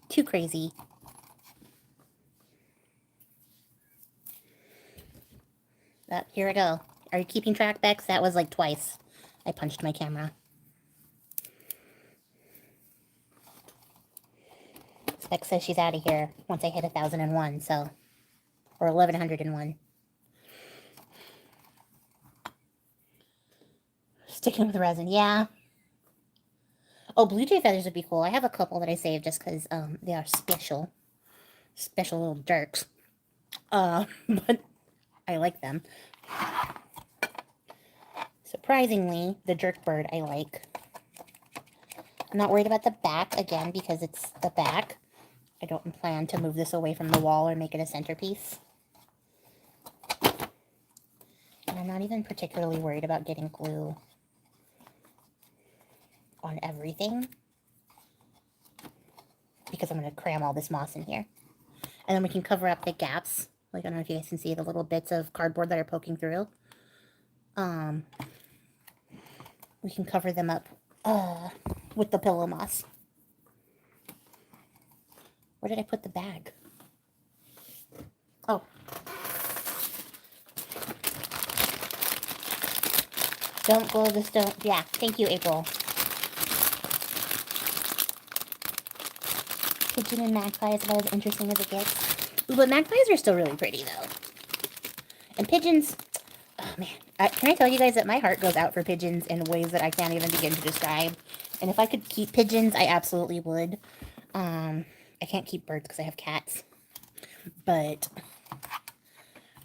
too crazy. Here I go. Are you keeping track, Bex? That was like twice I punched my camera. Bex says she's out of here once I hit 1,001, so, or 1,101. Sticking with resin, yeah. Oh, blue jay feathers would be cool. I have a couple that I saved just because they are special little jerks. But I like them. Surprisingly, the jerk bird I like. I'm not worried about the back, again, because it's the back. I don't plan to move this away from the wall or make it a centerpiece. And I'm not even particularly worried about getting glue on everything, because I'm going to cram all this moss in here. And then we can cover up the gaps. Like, I don't know if you guys can see the little bits of cardboard that are poking through. We can cover them up with the pillow moss. Where did I put the bag? Oh. Don't glow the stone. Yeah, thank you, April. Pigeon and magpie is about as interesting as it gets. Ooh, but magpies are still really pretty, though. And pigeons, oh man. Can I tell you guys that my heart goes out for pigeons in ways that I can't even begin to describe. And if I could keep pigeons, I absolutely would. I can't keep birds because I have cats. But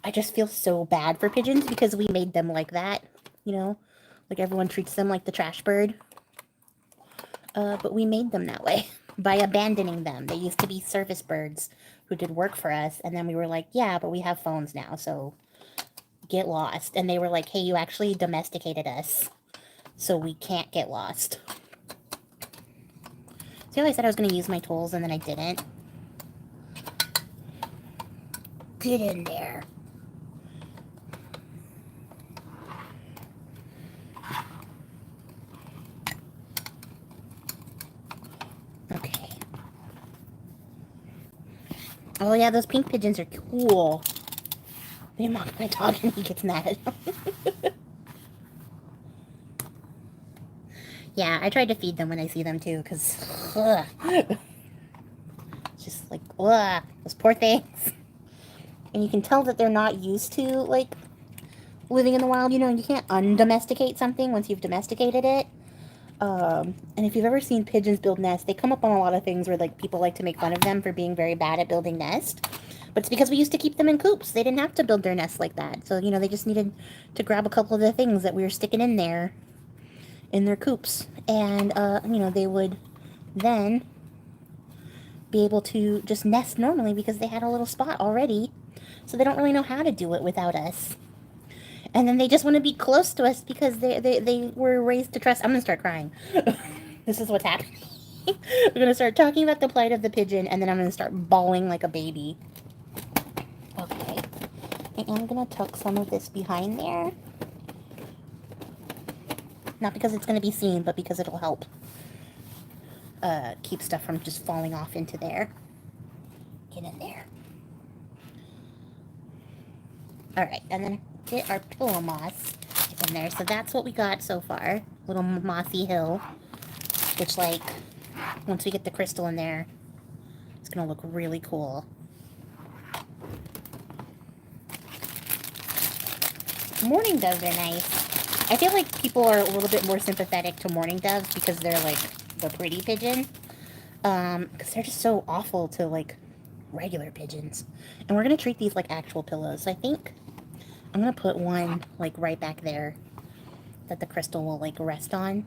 I just feel so bad for pigeons because we made them like that, you know? Like everyone treats them like the trash bird. But we made them that way by abandoning them. They used to be service birds who did work for us. And then we were like, yeah, but we have phones now, so get lost. And they were like, hey, you actually domesticated us, so we can't get lost. See how I said I was going to use my tools and then I didn't? Get in there. Okay. Oh yeah, those pink pigeons are cool. They mock my dog and he gets mad at them. Yeah, I try to feed them when I see them too, because just like, ugh, those poor things. And you can tell that they're not used to, like, living in the wild. You know, you can't undomesticate something once you've domesticated it. And if you've ever seen pigeons build nests, they come up on a lot of things where, like, people like to make fun of them for being very bad at building nests. But it's because we used to keep them in coops. They didn't have to build their nests like that. So, you know, they just needed to grab a couple of the things that we were sticking in there, in their coops. And, you know, they would then be able to just nest normally because they had a little spot already. So they don't really know how to do it without us. And then they just want to be close to us because they were raised to trust. I'm going to start crying. This is what's happening. We're going to start talking about the plight of the pigeon, and then I'm going to start bawling like a baby. Okay. I am going to tuck some of this behind there. Not because it's going to be seen, but because it'll help keep stuff from just falling off into there. Get in there. Alright, and then get our pillow moss in there. So that's what we got so far. Little mossy hill. Which, like, once we get the crystal in there, it's going to look really cool. Mourning doves are nice. I feel like people are a little bit more sympathetic to mourning doves because they're, like, the pretty pigeon. Because they're just so awful to, like, regular pigeons. And we're going to treat these like actual pillows. So I think I'm going to put one, like, right back there that the crystal will, like, rest on.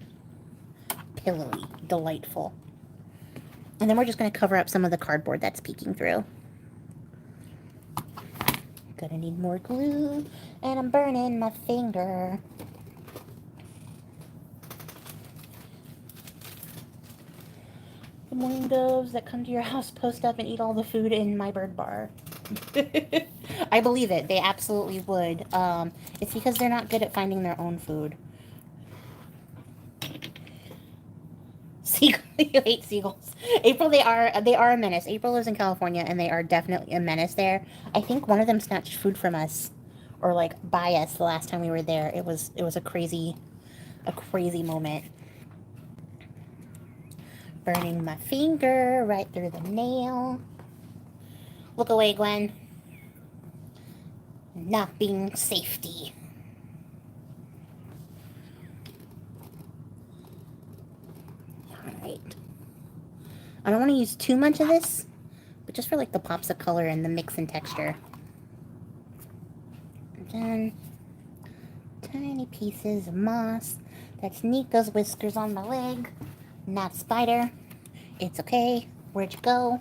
Pillowy. Delightful. And then we're just going to cover up some of the cardboard that's peeking through. Gonna need more glue, and I'm burning my finger. The mourning doves that come to your house post up and eat all the food in my bird bar. I believe it. They absolutely would. It's because they're not good at finding their own food. You hate seagulls. April, they are a menace. April lives in California, and they are definitely a menace there. I think one of them snatched food from us, or like by us the last time we were there. It was a crazy moment. Burning my finger right through the nail. Look away, Gwen. Not being safety. Alright. I don't want to use too much of this, but just for like the pops of color and the mix and texture. And then tiny pieces of moss. That's Nico's whiskers on my leg. Not spider. It's okay. Where'd you go?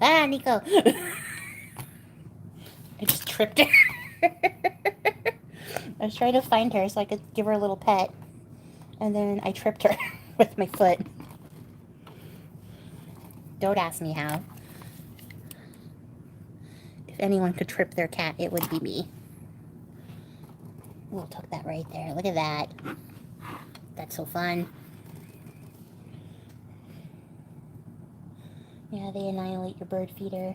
Ah, Nico. I just tripped her. I was trying to find her so I could give her a little pet. And then I tripped her with my foot. Don't ask me how. If anyone could trip their cat, it would be me. We'll tuck that right there. Look at that. That's so fun. Yeah, they annihilate your bird feeder.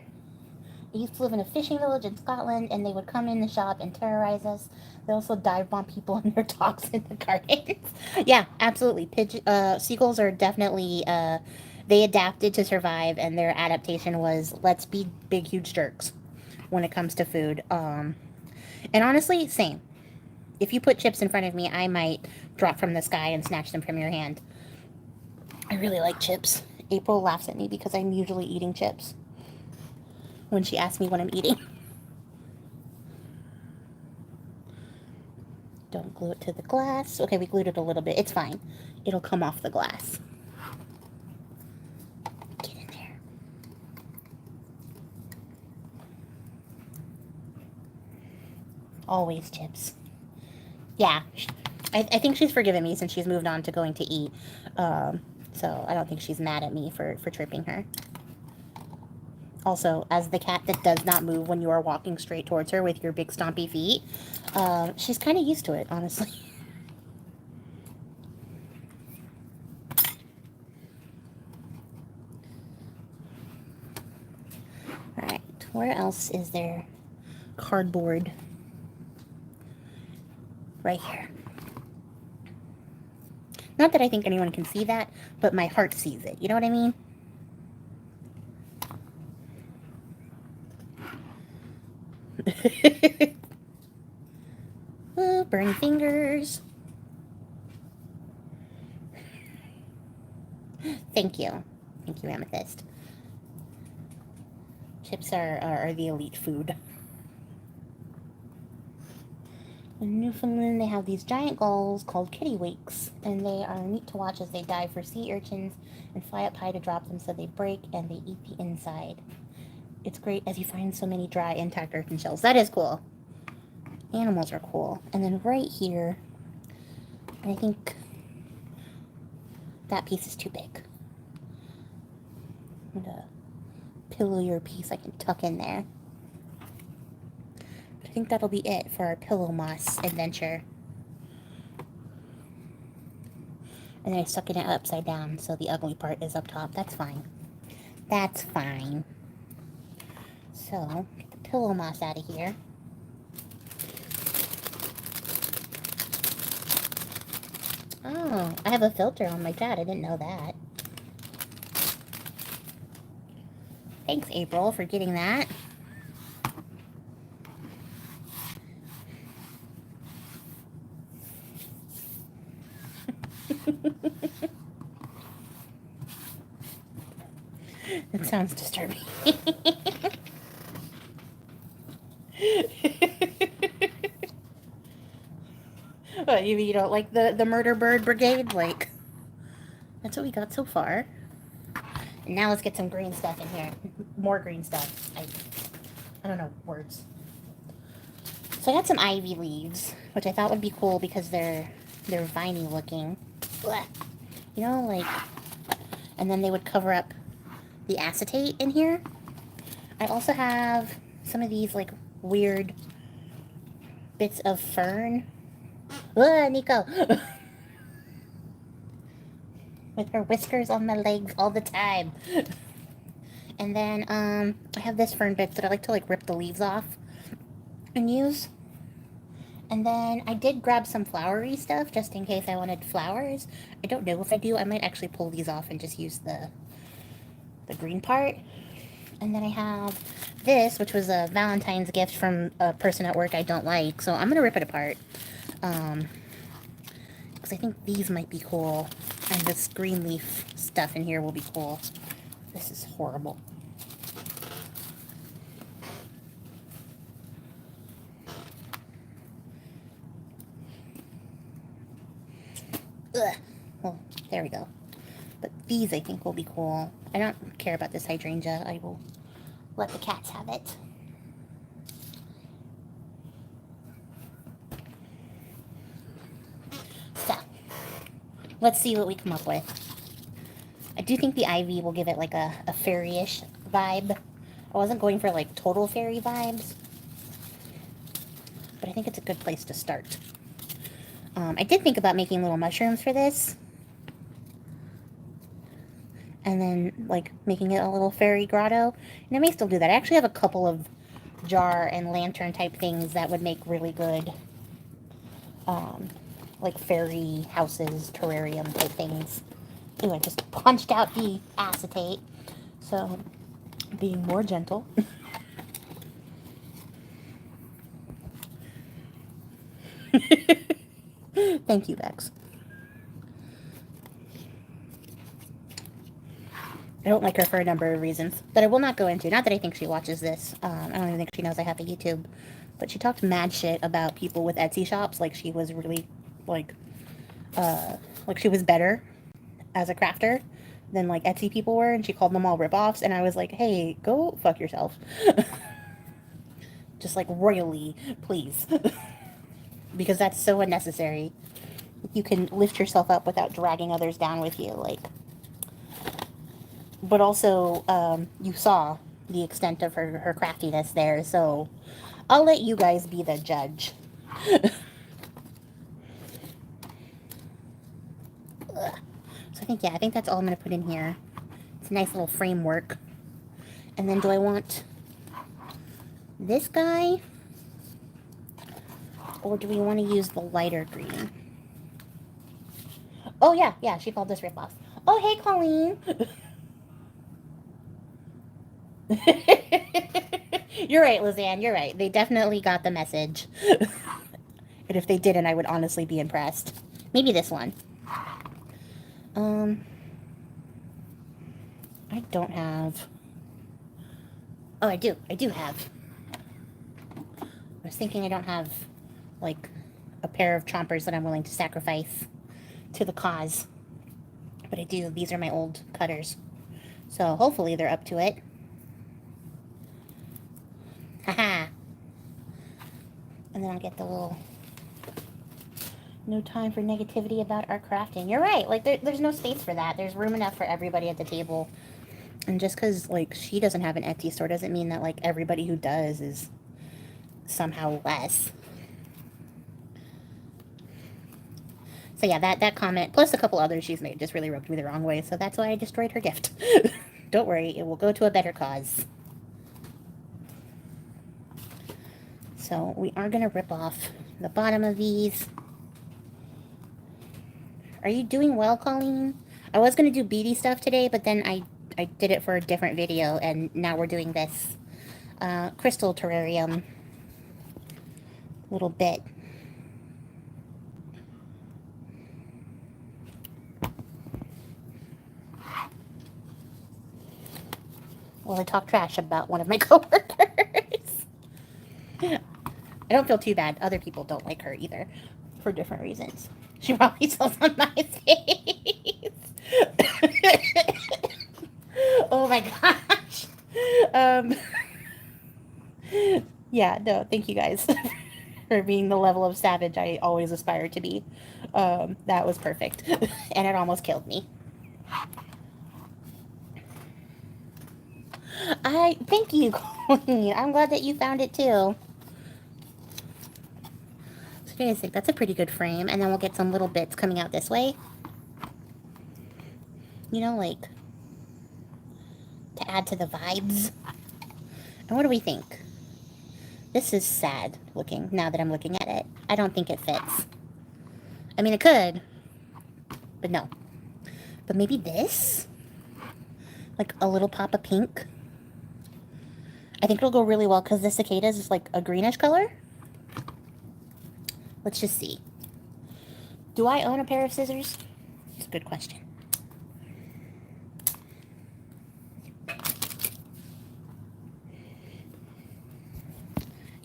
I used to live in a fishing village in Scotland, and they would come in the shop and terrorize us. They also dive bomb people and their dogs in the gardens. Yeah, absolutely. Seagulls are definitely, they adapted to survive, and their adaptation was, let's be big, huge jerks when it comes to food. And honestly, same. If you put chips in front of me, I might drop from the sky and snatch them from your hand. I really like chips. April laughs at me because I'm usually eating chips when she asks me what I'm eating. Don't glue it to the glass. Okay, we glued it a little bit. It's fine. It'll come off the glass. Get in there. Always chips. Yeah, I think she's forgiven me since she's moved on to going to eat. So I don't think she's mad at me for tripping her. Also, as the cat that does not move when you are walking straight towards her with your big stompy feet, she's kind of used to it, honestly. Alright, where else is there cardboard? Right here. Not that I think anyone can see that, but my heart sees it. You know what I mean? Oh, burn fingers. Thank you. Thank you, Amethyst. Chips are the elite food. In Newfoundland, they have these giant gulls called kittiwakes, and they are neat to watch as they dive for sea urchins and fly up high to drop them so they break and they eat the inside. It's great as you find so many dry, intact urchin shells. That is cool. Animals are cool. And then right here, I think that piece is too big. I'm gonna pillowier piece I can tuck in there. I think that'll be it for our pillow moss adventure. And then I stuck it upside down, so the ugly part is up top. That's fine. That's fine. So, get the pillow moss out of here. Oh, I have a filter on my cat. I didn't know that. Thanks, April, for getting that. That sounds disturbing. What, you don't like the murder bird brigade? Like, that's what we got so far. And now let's get some green stuff in here. More green stuff. I don't know words. So I got some ivy leaves, which I thought would be cool because they're viney looking. Blech. You know, like, and then they would cover up the acetate in here. I also have some of these like weird bits of fern. Nico. with her whiskers on my legs all the time. And then I have this fern bits that I like to like rip the leaves off and use. And then I did grab some flowery stuff just in case I wanted flowers. I don't know if I do. I might actually pull these off and just use the green part. And then I have this, which was a Valentine's gift from a person at work I don't like. So I'm going to rip it apart. Because I think these might be cool. And this green leaf stuff in here will be cool. This is horrible. Ugh. Well, there we go. But these I think will be cool. I don't care about this hydrangea. I will let the cats have it. So, let's see what we come up with. I do think the ivy will give it like a fairy-ish vibe. I wasn't going for like total fairy vibes, but I think it's a good place to start. I did think about making little mushrooms for this. And then, like, making it a little fairy grotto. And I may still do that. I actually have a couple of jar and lantern type things that would make really good, like, fairy houses, terrarium type things. Ooh, I just punched out the acetate. So, being more gentle. Thank you, Bex. I don't like her for a number of reasons that I will not go into. Not that I think she watches this. I don't even think she knows I have a YouTube. But she talked mad shit about people with Etsy shops, like she was really, like she was better as a crafter than, like, Etsy people were, and she called them all ripoffs, and I was like, hey, go fuck yourself. Just, like, royally, please. Because that's so unnecessary. You can lift yourself up without dragging others down with you, like... But also, you saw the extent of her craftiness there, so I'll let you guys be the judge. So I think that's all I'm going to put in here. It's a nice little framework. And then do I want this guy? Or do we want to use the lighter green? Oh, yeah, she called this ripoff. Oh, hey, Colleen. You're right, Lizanne, you're right. They definitely got the message. And if they didn't, I would honestly be impressed. Maybe this one. I don't have... Oh, I do have... I was thinking I don't have, like, a pair of chompers that I'm willing to sacrifice to the cause. But I do. These are my old cutters. So hopefully they're up to it. Haha. And then I'll get the little... No time for negativity about our crafting. You're right. Like, there's no space for that. There's room enough for everybody at the table. And just because, like, she doesn't have an Etsy store doesn't mean that, like, everybody who does is somehow less. So yeah, that comment, plus a couple others she's made, just really rubbed me the wrong way. So that's why I destroyed her gift. Don't worry, it will go to a better cause. So we are going to rip off the bottom of these. Are you doing well, Colleen? I was going to do beady stuff today, but then I did it for a different video, and now we're doing this Crystal Terrarium little bit. Well, I talk trash about one of my coworkers. I don't feel too bad. Other people don't like her either, for different reasons. She probably sells on my face. Oh my gosh. Yeah, no, thank you guys for being the level of savage I always aspire to be. That was perfect. And it almost killed me. Thank you, Colleen. I'm glad that you found it too. So I think that's a pretty good frame, and then we'll get some little bits coming out this way. You know, like, to add to the vibes. And what do we think? This is sad looking now that I'm looking at it. I don't think it fits. I mean, it could, but no. But maybe this? Like a little pop of pink? I think it'll go really well because the cicadas is like a greenish color. Let's just see. Do I own a pair of scissors? It's a good question.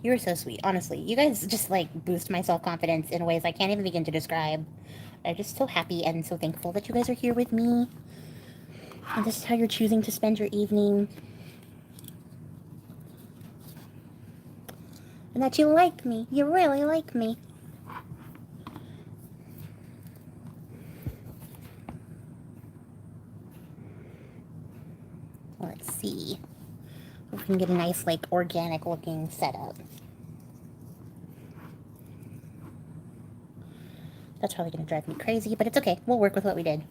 You're so sweet, honestly. You guys just like boost my self-confidence in ways I can't even begin to describe. I'm just so happy and so thankful that you guys are here with me. And this is how you're choosing to spend your evening. And that you like me. You really like me. Let's see if we can get a nice, like, organic looking setup. That's probably going to drive me crazy, but it's okay. We'll work with what we did.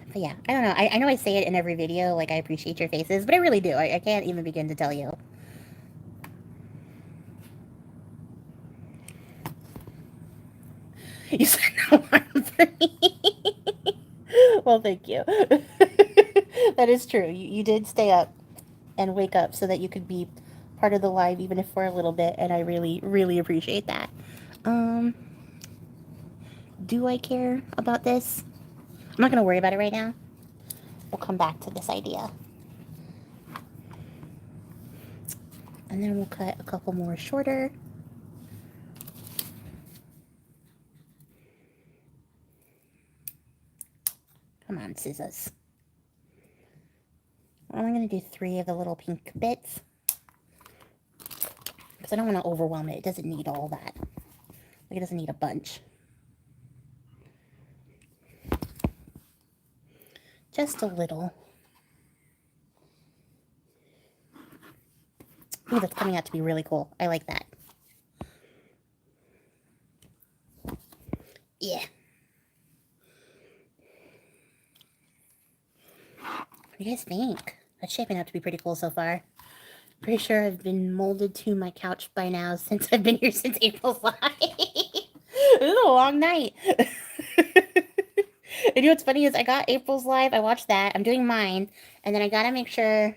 But yeah, I don't know. I know I say it in every video, like, I appreciate your faces, but I really do. I can't even begin to tell you. You said no harm for me. Well, thank you. That is true. You did stay up and wake up so that you could be part of the live, even if for a little bit, and I really, really appreciate that. Do I care about this? I'm not going to worry about it right now. We'll come back to this idea. And then we'll cut a couple more shorter. Come on, scissors. I'm only going to do 3 of the little pink bits. Because I don't want to overwhelm it. It doesn't need all that. Like, it doesn't need a bunch. Just a little. Ooh, that's coming out to be really cool. I like that. Yeah. What do you guys think? That's shaping up to be pretty cool so far. Pretty sure I've been molded to my couch by now since I've been here since April's live. It was a long night. And you know what's funny is I got April's live. I watched that. I'm doing mine. And then I got to make sure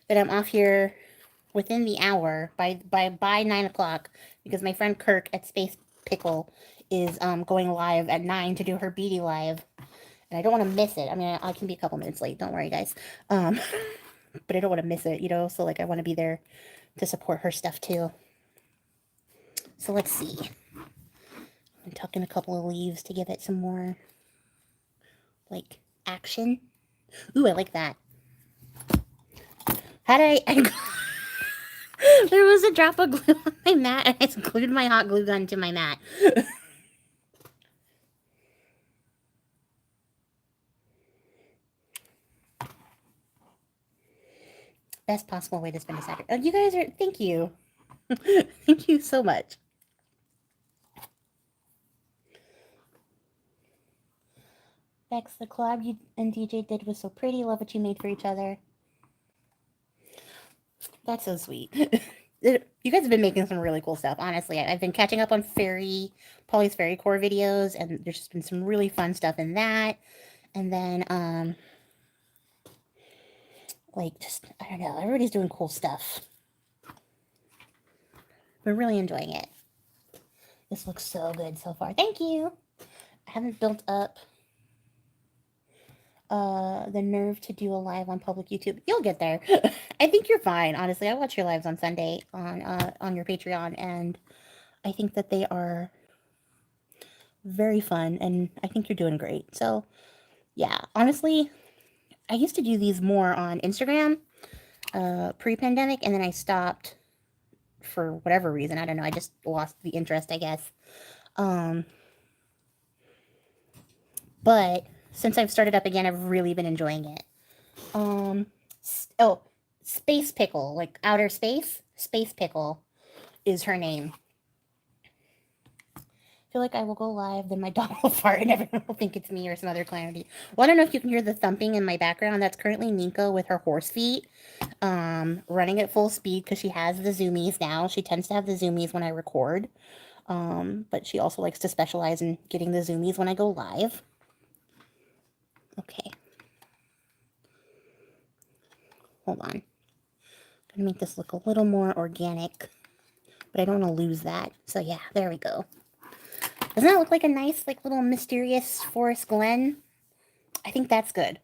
that I'm off here within the hour by 9 o'clock because my friend Kirk at Space Pickle is going live at 9 to do her beauty live. And I don't want to miss it. I mean, I can be a couple minutes late. Don't worry, guys. But I don't want to miss it, you know? So, like, I want to be there to support her stuff, too. So, let's see. I'm tucking a couple of leaves to give it some more, like, action. Ooh, I like that. How did I there was a drop of glue on my mat, and I glued my hot glue gun to my mat. Best possible way to spend a Saturday. Oh, you guys are, thank you. Thank you so much. Bex, the collab you and DJ did was so pretty. Love what you made for each other. That's so sweet. You guys have been making some really cool stuff, honestly. I've been catching up on Polly's Fairy Core videos, and there's just been some really fun stuff in that. And then, like, just, I don't know, everybody's doing cool stuff. We're really enjoying it. This looks so good so far. Thank you. I haven't built up the nerve to do a live on public YouTube. You'll get there. I think you're fine, honestly. I watch your lives on Sunday on your Patreon, and I think that they are very fun, and I think you're doing great. So, yeah, honestly, I used to do these more on Instagram pre-pandemic, and then I stopped for whatever reason. I don't know. I just lost the interest, I guess. But since I've started up again, I've really been enjoying it. Oh, Space Pickle, like outer space. Space Pickle is her name. feel like I will go live, then my dog will fart and everyone will think it's me or some other calamity. Well, I don't know if you can hear the thumping in my background. That's currently Nico with her horse feet, running at full speed because she has the zoomies now. She tends to have the zoomies when I record, but she also likes to specialize in getting the zoomies when I go live. Okay. Hold on. I'm gonna make this look a little more organic, but I don't want to lose that. So yeah, there we go. Doesn't that look like a nice, like, little mysterious forest glen? I think that's good.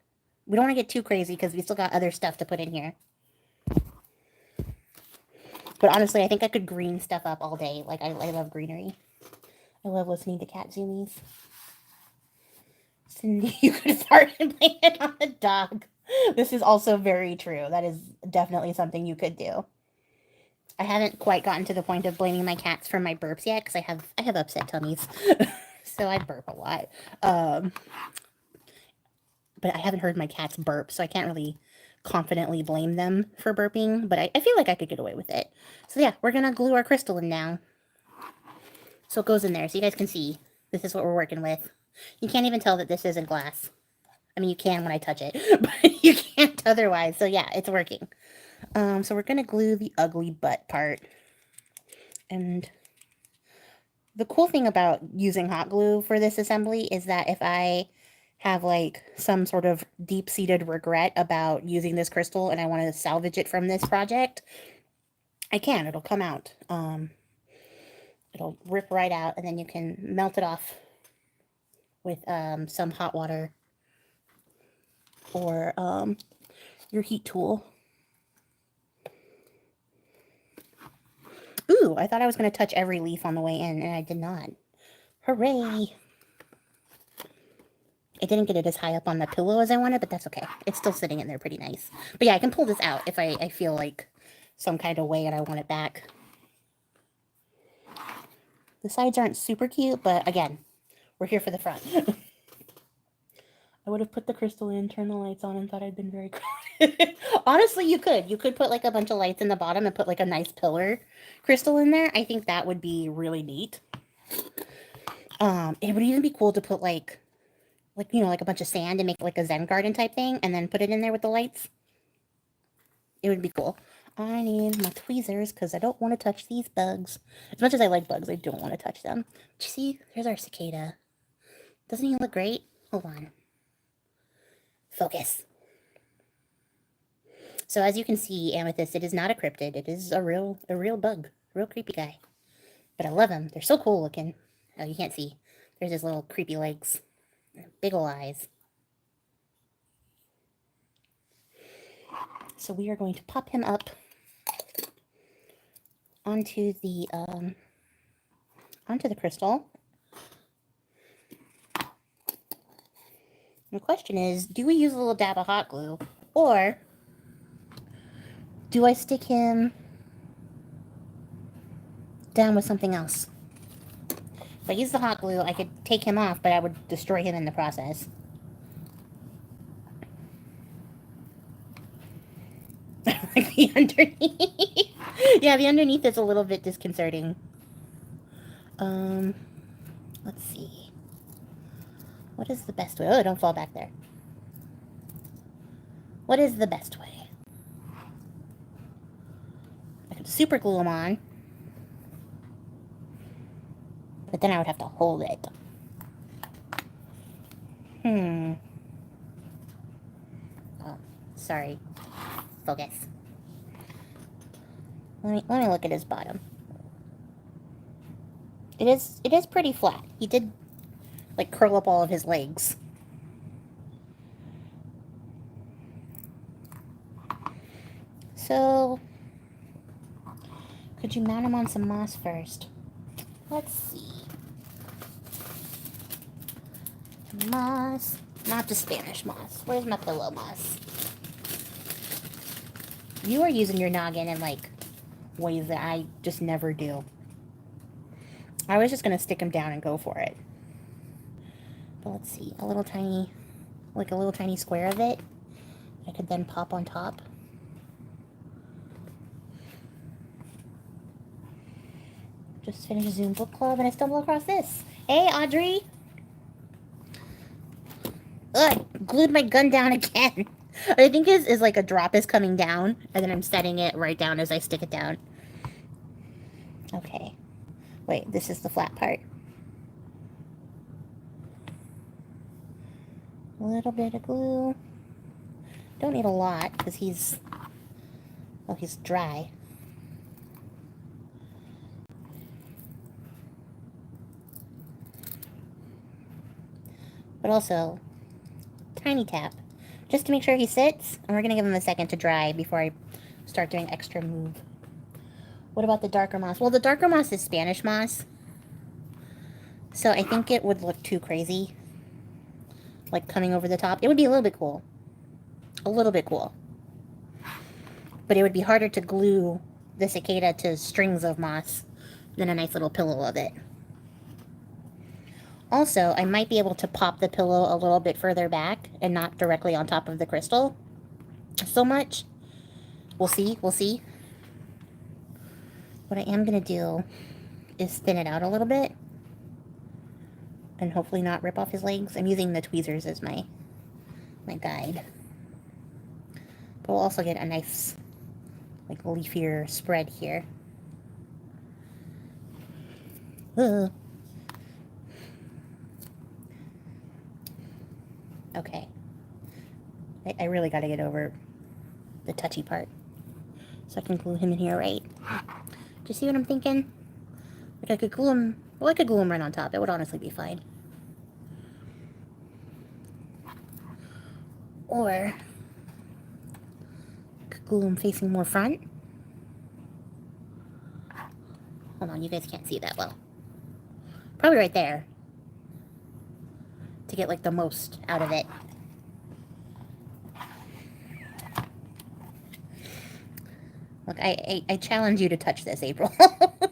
We don't want to get too crazy because we still got other stuff to put in here. But honestly, I think I could green stuff up all day. Like, I love greenery. I love listening to cat zoomies. Cindy, you could fart and blame it on the dog. This is also very true. That is definitely something you could do. I haven't quite gotten to the point of blaming my cats for my burps yet because I have upset tummies. So I burp a lot. But I haven't heard my cats burp, so I can't really confidently blame them for burping, but I feel like I could get away with it. So yeah, we're gonna glue our crystal in now. So it goes in there, so you guys can see. This is what we're working with. You can't even tell that this isn't glass. I mean, you can when I touch it, but you can't otherwise. So yeah, it's working. So we're gonna glue the ugly butt part. And the cool thing about using hot glue for this assembly is that if I have like some sort of deep-seated regret about using this crystal and I want to salvage it from this project, I can. It'll come out. It'll rip right out, and then you can melt it off with some hot water or your heat tool. Ooh, I thought I was going to touch every leaf on the way in, and I did not. Hooray! I didn't get it as high up on the pillow as I wanted, but that's okay. It's still sitting in there pretty nice. But yeah, I can pull this out if I feel like some kind of way and I want it back. The sides aren't super cute, but again, we're here for the front. I would have put the crystal in, turned the lights on, and thought I'd been very crowded. Honestly, you could. You could put like a bunch of lights in the bottom and put like a nice pillar crystal in there. I think that would be really neat. It would even be cool to put like you know, like a bunch of sand and make like a Zen garden type thing and then put it in there with the lights. It would be cool. I need my tweezers because I don't want to touch these bugs. As much as I like bugs, I don't want to touch them. But you see, there's our cicada. Doesn't he look great? Hold on. Focus. So as you can see, Amethyst, it is not a cryptid. It is a real bug. A real creepy guy. But I love them. They're so cool looking. Oh, you can't see. There's his little creepy legs. Big ol' eyes. So we are going to pop him up onto the crystal. The question is, do we use a little dab of hot glue, or do I stick him down with something else? If I use the hot glue, I could take him off, but I would destroy him in the process. Like the underneath. Yeah, the underneath is a little bit disconcerting. Let's see. What is the best way? Oh, don't fall back there. What is the best way? I could super glue them on, but then I would have to hold it. Oh, sorry. Focus. Let me look at his bottom. It is pretty flat. He did like curl up all of his legs. So could you mount him on some moss first? Let's see. Moss. Not the Spanish moss. Where's my pillow moss? You are using your noggin in like ways that I just never do. I was just gonna stick him down and go for it. But let's see. A little tiny square of it. I could then pop on top. Just finished Zoom book club and I stumbled across this. Hey, Audrey. Ugh, I glued my gun down again. What I think is like a drop is coming down, and then I'm setting it right down as I stick it down. Okay. Wait, this is the flat part. A little bit of glue. Don't need a lot, because he's dry. But also, tiny tap. Just to make sure he sits, and we're going to give him a second to dry before I start doing extra move. What about the darker moss? Well, the darker moss is Spanish moss, so I think it would look too crazy, like coming over the top. It would be a little bit cool. A little bit cool. But it would be harder to glue the cicada to strings of moss than a nice little pillow of it. Also, I might be able to pop the pillow a little bit further back and not directly on top of the crystal so much. We'll see, we'll see. What I am going to do is thin it out a little bit and hopefully not rip off his legs. I'm using the tweezers as my guide. But we'll also get a nice, like, leafier spread here. Ugh. Okay. I really got to get over the touchy part so I can glue him in here right. Do you see what I'm thinking? Like I could glue him, well, I could glue him right on top. It would honestly be fine. Or I could glue him facing more front. Hold on, you guys can't see that well. Probably right there to get like the most out of it. Look, I challenge you to touch this, April. Oh,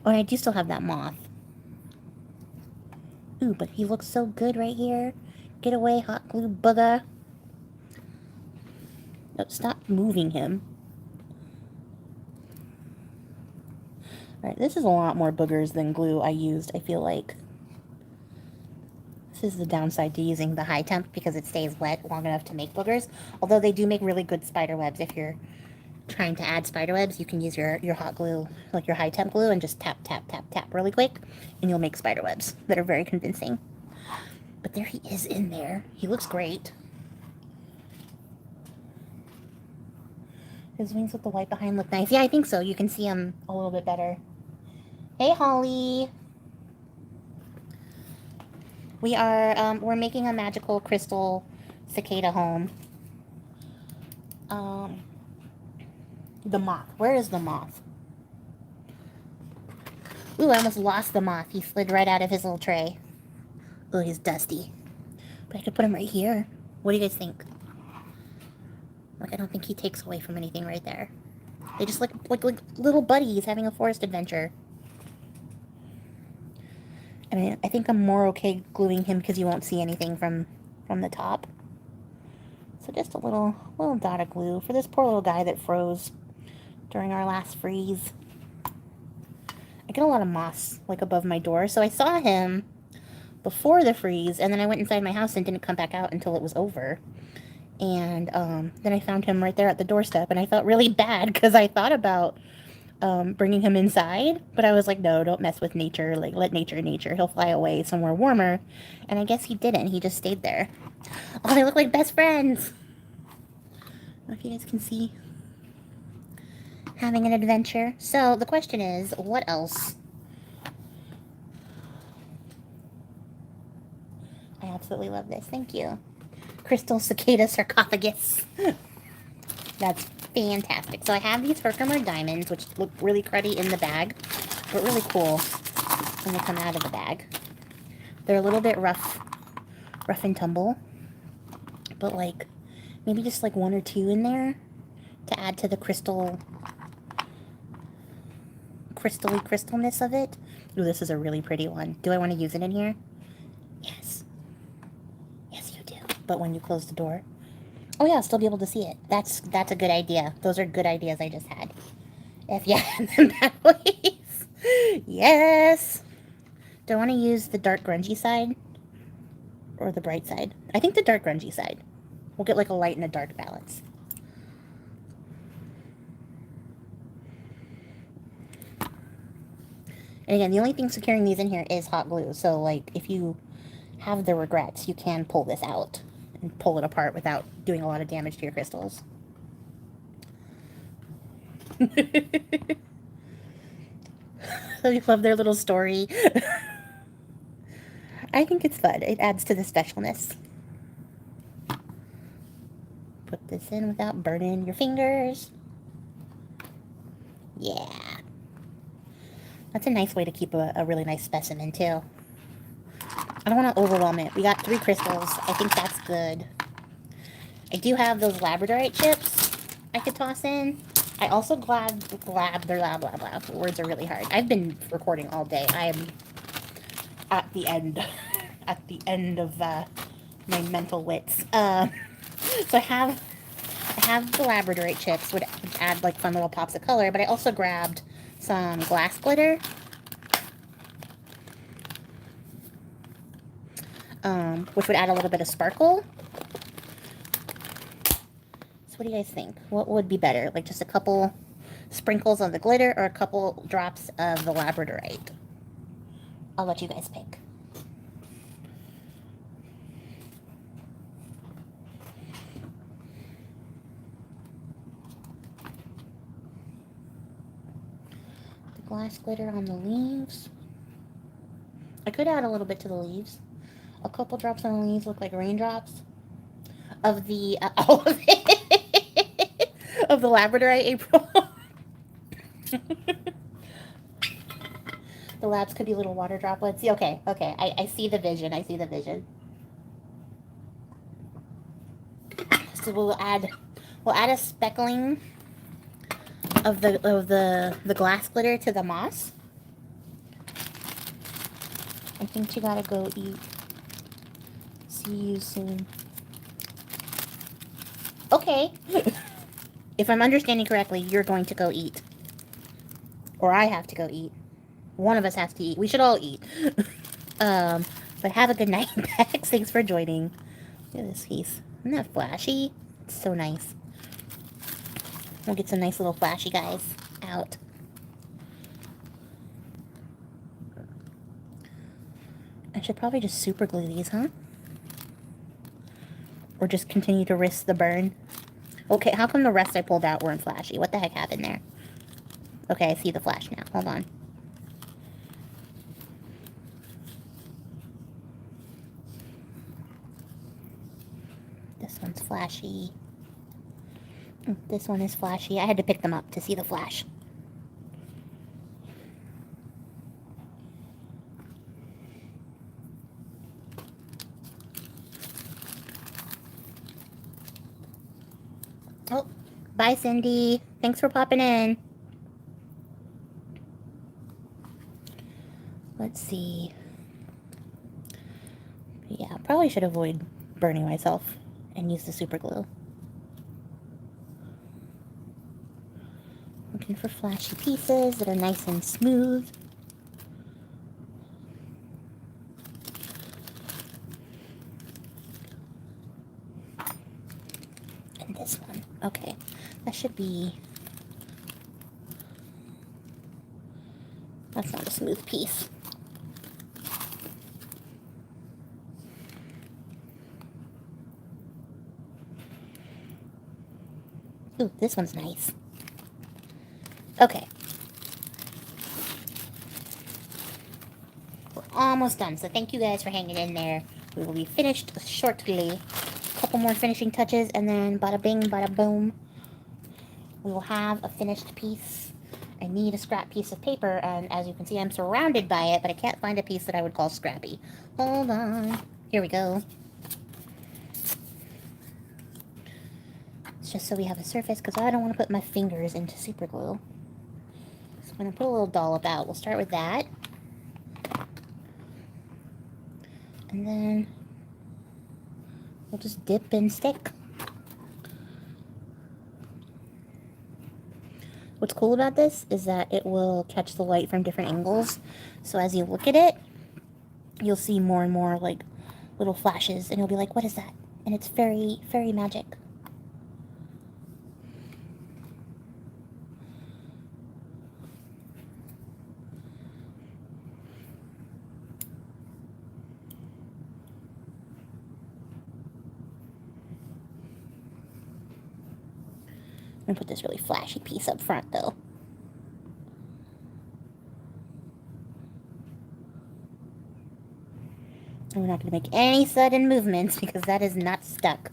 and I do still have that moth. Ooh, but he looks so good right here. Get away, hot glue bugger. No, stop moving him. Alright, this is a lot more boogers than glue I used, I feel like. This is the downside to using the high temp because it stays wet long enough to make boogers. Although they do make really good spider webs. If you're trying to add spider webs, you can use your hot glue, like your high temp glue, and just tap, tap, tap, tap really quick, and you'll make spider webs that are very convincing. But there he is in there. He looks great. His wings with the white behind look nice. Yeah, I think so. You can see him a little bit better. Hey, Holly. We are, we're making a magical crystal cicada home. The moth. Where is the moth? Ooh, I almost lost the moth. He slid right out of his little tray. Ooh, he's dusty. But I could put him right here. What do you guys think? Like, I don't think he takes away from anything right there. They just look like little buddies having a forest adventure. I mean, I think I'm more okay gluing him because you won't see anything from the top. So just a little dot of glue for this poor little guy that froze during our last freeze. I get a lot of moss, like, above my door. So I saw him before the freeze, and then I went inside my house and didn't come back out until it was over. And then I found him right there at the doorstep, and I felt really bad because I thought about bringing him inside, but I was like, no, don't mess with nature. Like, let nature nature. He'll fly away somewhere warmer. And I guess he didn't. He just stayed there. Oh, they look like best friends. I don't know if you guys can see. Having an adventure. So the question is, what else? I absolutely love this. Thank you. Crystal cicada sarcophagus. That's fantastic. So I have these Herkimer diamonds, which look really cruddy in the bag, but really cool when they come out of the bag. They're a little bit rough and tumble, but like maybe just like one or two in there to add to the crystalness of it. Ooh, this is a really pretty one. Do I want to use it in here? Yes. Yes, you do. But when you close the door, oh yeah, I'll still be able to see it. That's a good idea. Those are good ideas I just had. If yeah, and then that ways. Yes. Do I want to use the dark grungy side or the bright side? I think the dark grungy side. We'll get like a light and a dark balance. And again, the only thing securing these in here is hot glue. So like if you have the regrets, you can pull this out and pull it apart without doing a lot of damage to your crystals. So you love their little story. I think it's fun. It adds to the specialness. Put this in without burning your fingers. Yeah. That's a nice way to keep a really nice specimen, too. I don't want to overwhelm it. We got 3 crystals. I think that's good. I do have those labradorite chips I could toss in. I also words are really hard. I've been recording all day. I am at the end of my mental wits. So I have the labradorite chips, would add like fun little pops of color, but I also grabbed some glass glitter. Which would add a little bit of sparkle. So what do you guys think? What would be better? Like just a couple sprinkles of the glitter or a couple drops of the labradorite? I'll let you guys pick. The glass glitter on the leaves. I could add a little bit to the leaves. A couple drops on the leaves look like raindrops of the all of it of the labradorite, April. The labs could be little water droplets. Okay, I see the vision. I see the vision. So we'll add a speckling of the glass glitter to the moss. I think you gotta go eat. See you soon. Okay. If I'm understanding correctly, you're going to go eat. Or I have to go eat. One of us has to eat. We should all eat. But have a good night, Bex. Thanks for joining. Look at this piece. Isn't that flashy? It's so nice. We'll get some nice little flashy guys out. I should probably just super glue these, huh? Or just continue to risk the burn. Okay, how come the rest I pulled out weren't flashy? What the heck happened there? Okay, I see the flash now. Hold on. This one's flashy. This one is flashy. I had to pick them up to see the flash. Oh, bye, Cindy. Thanks for popping in. Let's see. Yeah, probably should avoid burning myself and use the super glue. Looking for flashy pieces that are nice and smooth. And this one. Okay, that should be... That's not a smooth piece. Ooh, this one's nice. Okay. We're almost done, so thank you guys for hanging in there. We will be finished shortly. A couple more finishing touches, and then bada bing, bada boom. We will have a finished piece. I need a scrap piece of paper, and as you can see, I'm surrounded by it, but I can't find a piece that I would call scrappy. Hold on. Here we go. It's just so we have a surface, because I don't want to put my fingers into super glue. So I'm going to put a little dollop out. We'll start with that. And then we'll just dip and stick. what's cool about this is that it will catch the light from different angles. So as you look at it, you'll see more and more like little flashes, and you'll be like, what is that? And it's fairy magic. I'm gonna put this really flashy piece up front though. And we're not gonna make any sudden movements because that is not stuck.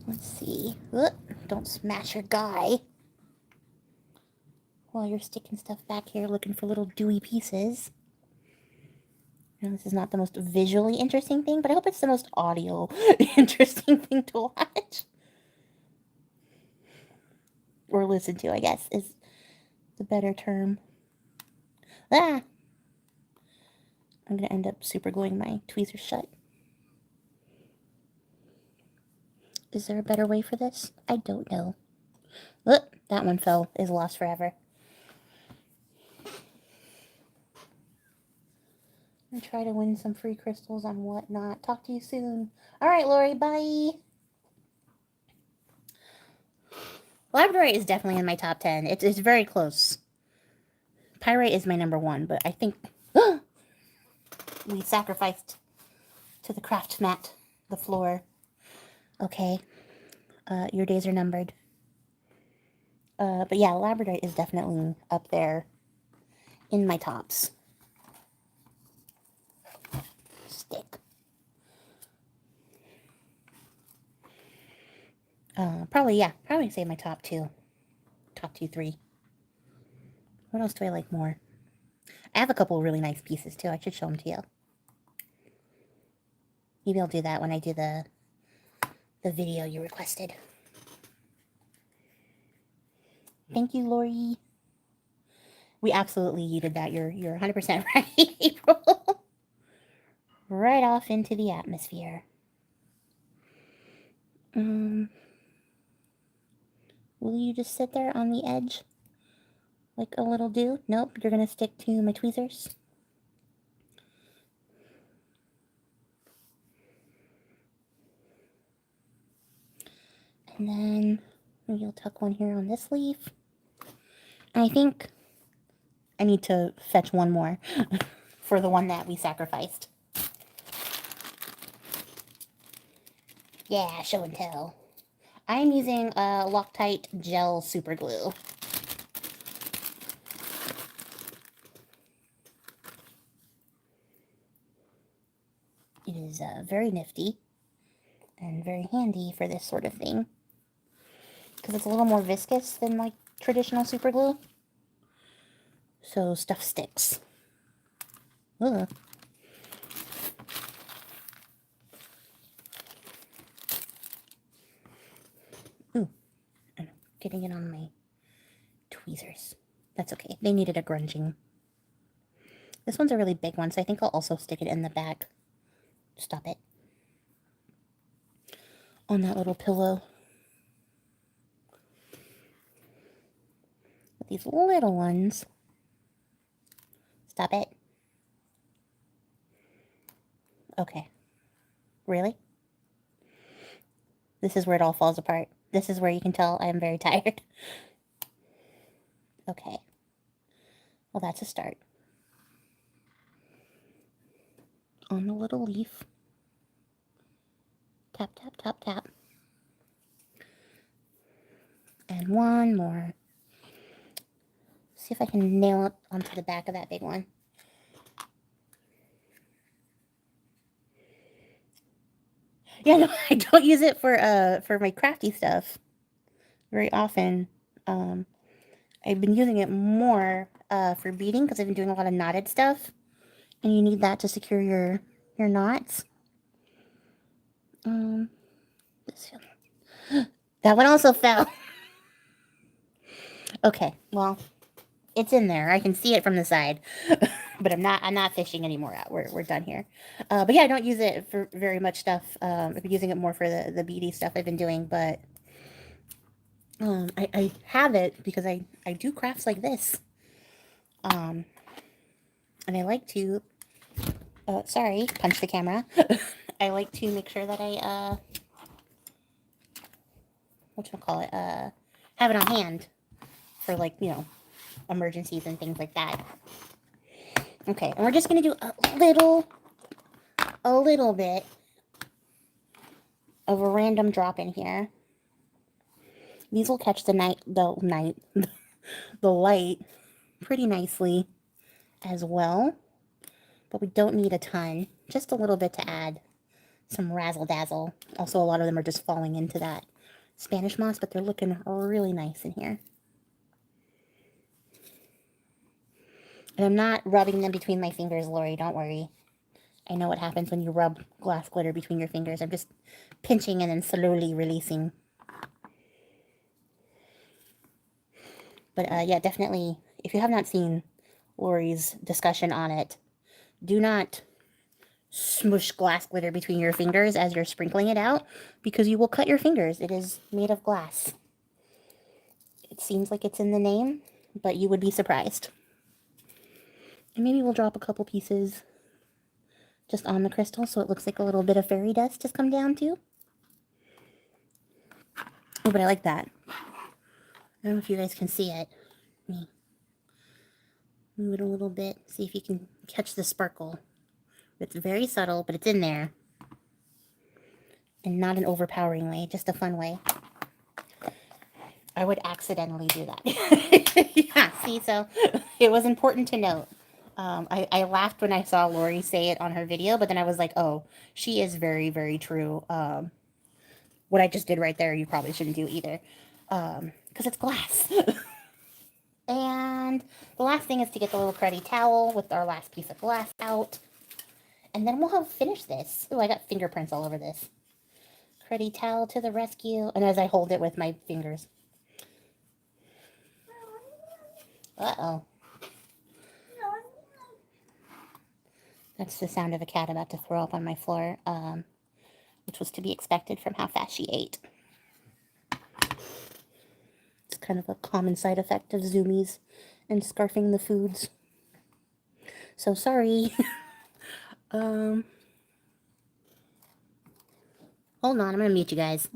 Let's see. Oop, don't smash your guy while you're sticking stuff back here looking for little dewy pieces. Now, this is not the most visually interesting thing, but I hope it's the most audio interesting thing to watch. Or listen to, I guess, is the better term. Ah! I'm going to end up super gluing my tweezers shut. Is there a better way for this? I don't know. Look, that one fell. Is lost forever. I'm try to win some free crystals on whatnot. Talk to you soon. Alright, Lori, bye! Labradorite is definitely in my top 10. It's very close. Pyrite is my number 1, but I think we sacrificed to the craft mat, the floor. Okay. Your days are numbered. But yeah, Labradorite is definitely up there in my tops. Stick. Probably say my top 2. Top 2, 3. What else do I like more? I have a couple of really nice pieces too. I should show them to you. Maybe I'll do that when I do the video you requested. Thank you, Lori. We absolutely yeeted that. You're 100% right, April. Right off into the atmosphere. Will you just sit there on the edge like a little dude? Nope, you're gonna stick to my tweezers. And then maybe I'll tuck one here on this leaf. And I think I need to fetch one more for the one that we sacrificed. Yeah, show and tell. I'm using Loctite Gel Super Glue. It is very nifty and very handy for this sort of thing, because it's a little more viscous than like traditional super glue, so stuff sticks. Ugh. Ooh, I'm getting it on my tweezers. That's okay, they needed a grunging. This one's a really big one, so I think I'll also stick it in the back. Stop it. On that little pillow. With these little ones. Stop it. Okay. Really? This is where it all falls apart. This is where you can tell I am very tired. Okay. Well, that's a start. On the little leaf. Tap, tap, tap, tap. And one more. See if I can nail it onto the back of that big one. Yeah, no, I don't use it for my crafty stuff very often. I've been using it more for beading because I've been doing a lot of knotted stuff, and you need that to secure your knots. This that one also fell. Okay, well, It's in there. I can see it from the side, but I'm not fishing anymore. We're done here. But yeah, I don't use it for very much stuff. I've been using it more for the beady stuff I've been doing, but I have it because I do crafts like this. And I like to, sorry, punch the camera. I like to make sure that I, whatchamacallit, have it on hand for, like, you know, emergencies and things like that. Okay, and we're just going to do a little bit of a random drop in here. These will catch the the light pretty nicely as well, but we don't need a ton, just a little bit to add some razzle dazzle. Also, a lot of them are just falling into that Spanish moss, but they're looking really nice in here. And I'm not rubbing them between my fingers, Lori, don't worry. I know what happens when you rub glass glitter between your fingers. I'm just pinching and then slowly releasing. But yeah, definitely, if you have not seen Lori's discussion on it, do not smush glass glitter between your fingers as you're sprinkling it out, because you will cut your fingers. It is made of glass. It seems like it's in the name, but you would be surprised. And maybe we'll drop a couple pieces just on the crystal so it looks like a little bit of fairy dust has come down too. Oh, but I like that. I don't know if you guys can see it. Let me move it a little bit, see if you can catch the sparkle. It's very subtle, but it's in there. And not an overpowering way, just a fun way. I would accidentally do that. Yeah, see, so it was important to note. I laughed when I saw Lori say it on her video, but then I was like, oh, she is very, very true. What I just did right there, you probably shouldn't do either. Because it's glass. And the last thing is to get the little cruddy towel with our last piece of glass out. And then we'll have finished this. Oh, I got fingerprints all over this. Cruddy towel to the rescue. And as I hold it with my fingers. Uh-oh. That's the sound of a cat about to throw up on my floor, which was to be expected from how fast she ate. It's kind of a common side effect of zoomies and scarfing the foods. So sorry. Hold on, I'm gonna mute you guys.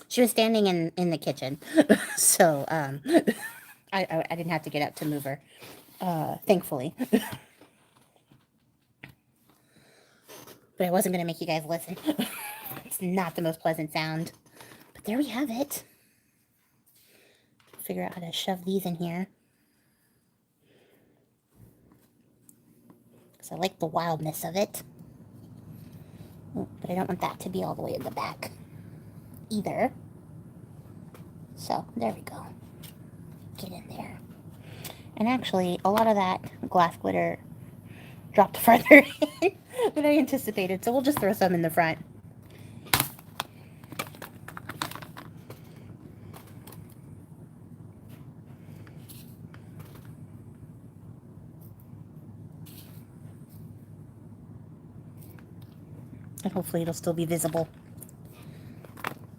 She was standing in the kitchen, so I didn't have to get up to move her, thankfully. But I wasn't gonna make you guys listen. It's not the most pleasant sound. But there we have it. Figure out how to shove these in here. Because I like the wildness of it. Oh, but I don't want that to be all the way in the back either. So, there we go. Get in there. And actually, a lot of that glass glitter dropped farther in than I anticipated. So we'll just throw some in the front. And hopefully it'll still be visible.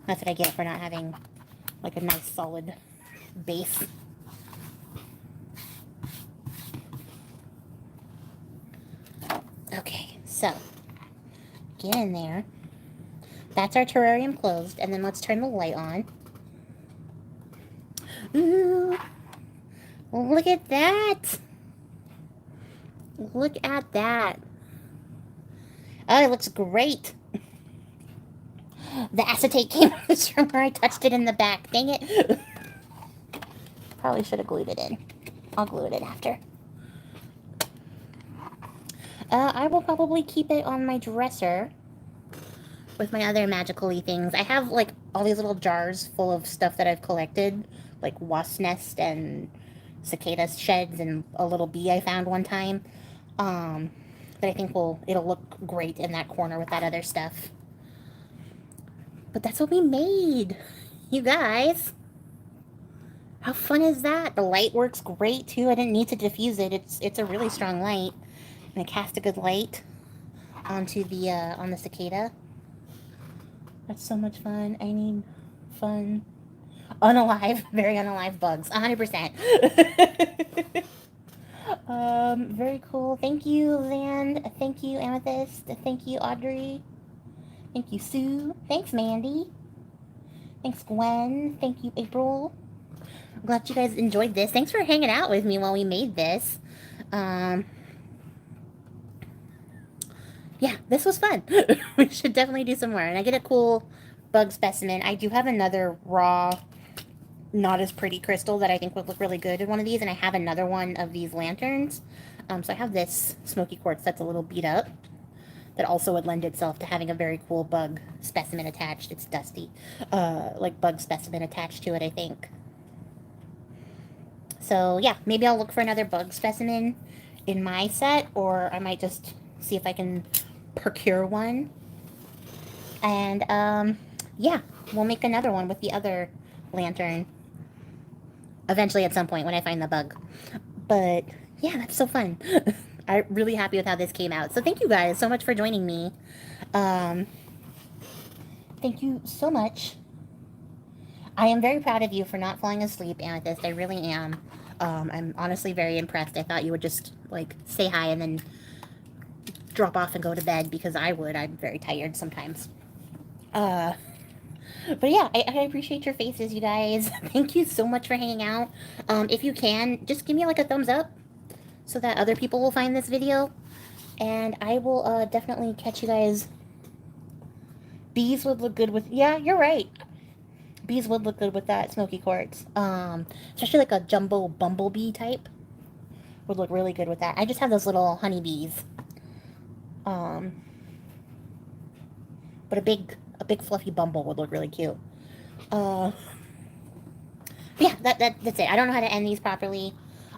That's what I get for not having like a nice solid base. Okay, so get in there. That's our terrarium closed, and then let's turn the light on. Ooh, look at that. Look at that. Oh, it looks great. The acetate came from where I touched it in the back. Dang it. Probably should have glued it in. I'll glue it in after. I will probably keep it on my dresser with my other magical-y things. I have, like, all these little jars full of stuff that I've collected, like wasp nest and cicada sheds and a little bee I found one time. That I think it'll look great in that corner with that other stuff. But that's what we made, you guys. How fun is that? The light works great too. I didn't need to diffuse it. It's a really strong light, and it casts a good light onto the on the cicada. That's so much fun. I need fun, unalive, very unalive bugs. 100%. Very cool. Thank you, Zand. Thank you, Amethyst. Thank you, Audrey. Thank you, Sue. Thanks, Mandy. Thanks, Gwen. Thank you, April. I'm glad you guys enjoyed this. Thanks for hanging out with me while we made this. Yeah, this was fun. We should definitely do some more. And I get a cool bug specimen. I do have another raw, not as pretty crystal that I think would look really good in one of these. And I have another one of these lanterns. So I have this smoky quartz that's a little beat up that also would lend itself to having a very cool bug specimen attached. It's dusty. Like bug specimen attached to it, I think. So yeah, maybe I'll look for another bug specimen in my set, or I might just see if I can procure one. And yeah, we'll make another one with the other lantern eventually at some point when I find the bug. But yeah, that's so fun. I'm really happy with how this came out. So thank you guys so much for joining me. Thank you so much. I am very proud of you for not falling asleep, Amethyst. I really am. I'm honestly very impressed. I thought you would just, like, say hi and then drop off and go to bed, because I would. I'm very tired sometimes. But yeah, I appreciate your faces, you guys. Thank you so much for hanging out. If you can, just give me, like, a thumbs up so that other people will find this video. And I will definitely catch you guys. Bees would look good with... Yeah, you're right. Bees would look good with that smoky quartz. Especially like a jumbo bumblebee type would look really good with that. I just have those little honeybees. But a big fluffy bumble would look really cute. Yeah, that's it. I don't know how to end these properly.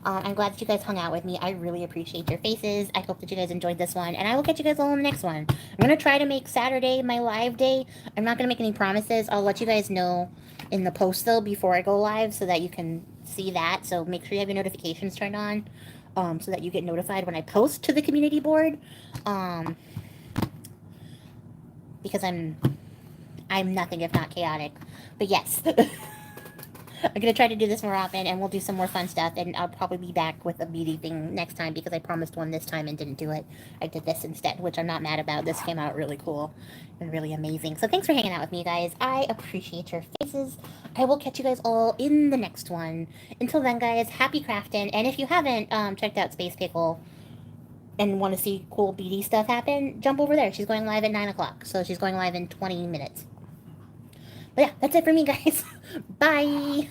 I'm glad that you guys hung out with me. I really appreciate your faces. I hope that you guys enjoyed this one, and I will catch you guys all in the next one. I'm going to try to make Saturday my live day. I'm not going to make any promises. I'll let you guys know in the post, though, before I go live, so that you can see that. So make sure you have your notifications turned on, so that you get notified when I post to the community board. Because I'm nothing if not chaotic. But yes. I'm going to try to do this more often, and we'll do some more fun stuff, and I'll probably be back with a beauty thing next time, because I promised one this time and didn't do it. I did this instead, which I'm not mad about. This came out really cool and really amazing. So thanks for hanging out with me, guys. I appreciate your faces. I will catch you guys all in the next one. Until then, guys, happy crafting, and if you haven't checked out Space Pickle and want to see cool beauty stuff happen, jump over there. She's going live at 9 o'clock, so she's going live in 20 minutes. But yeah, that's it for me, guys. Bye!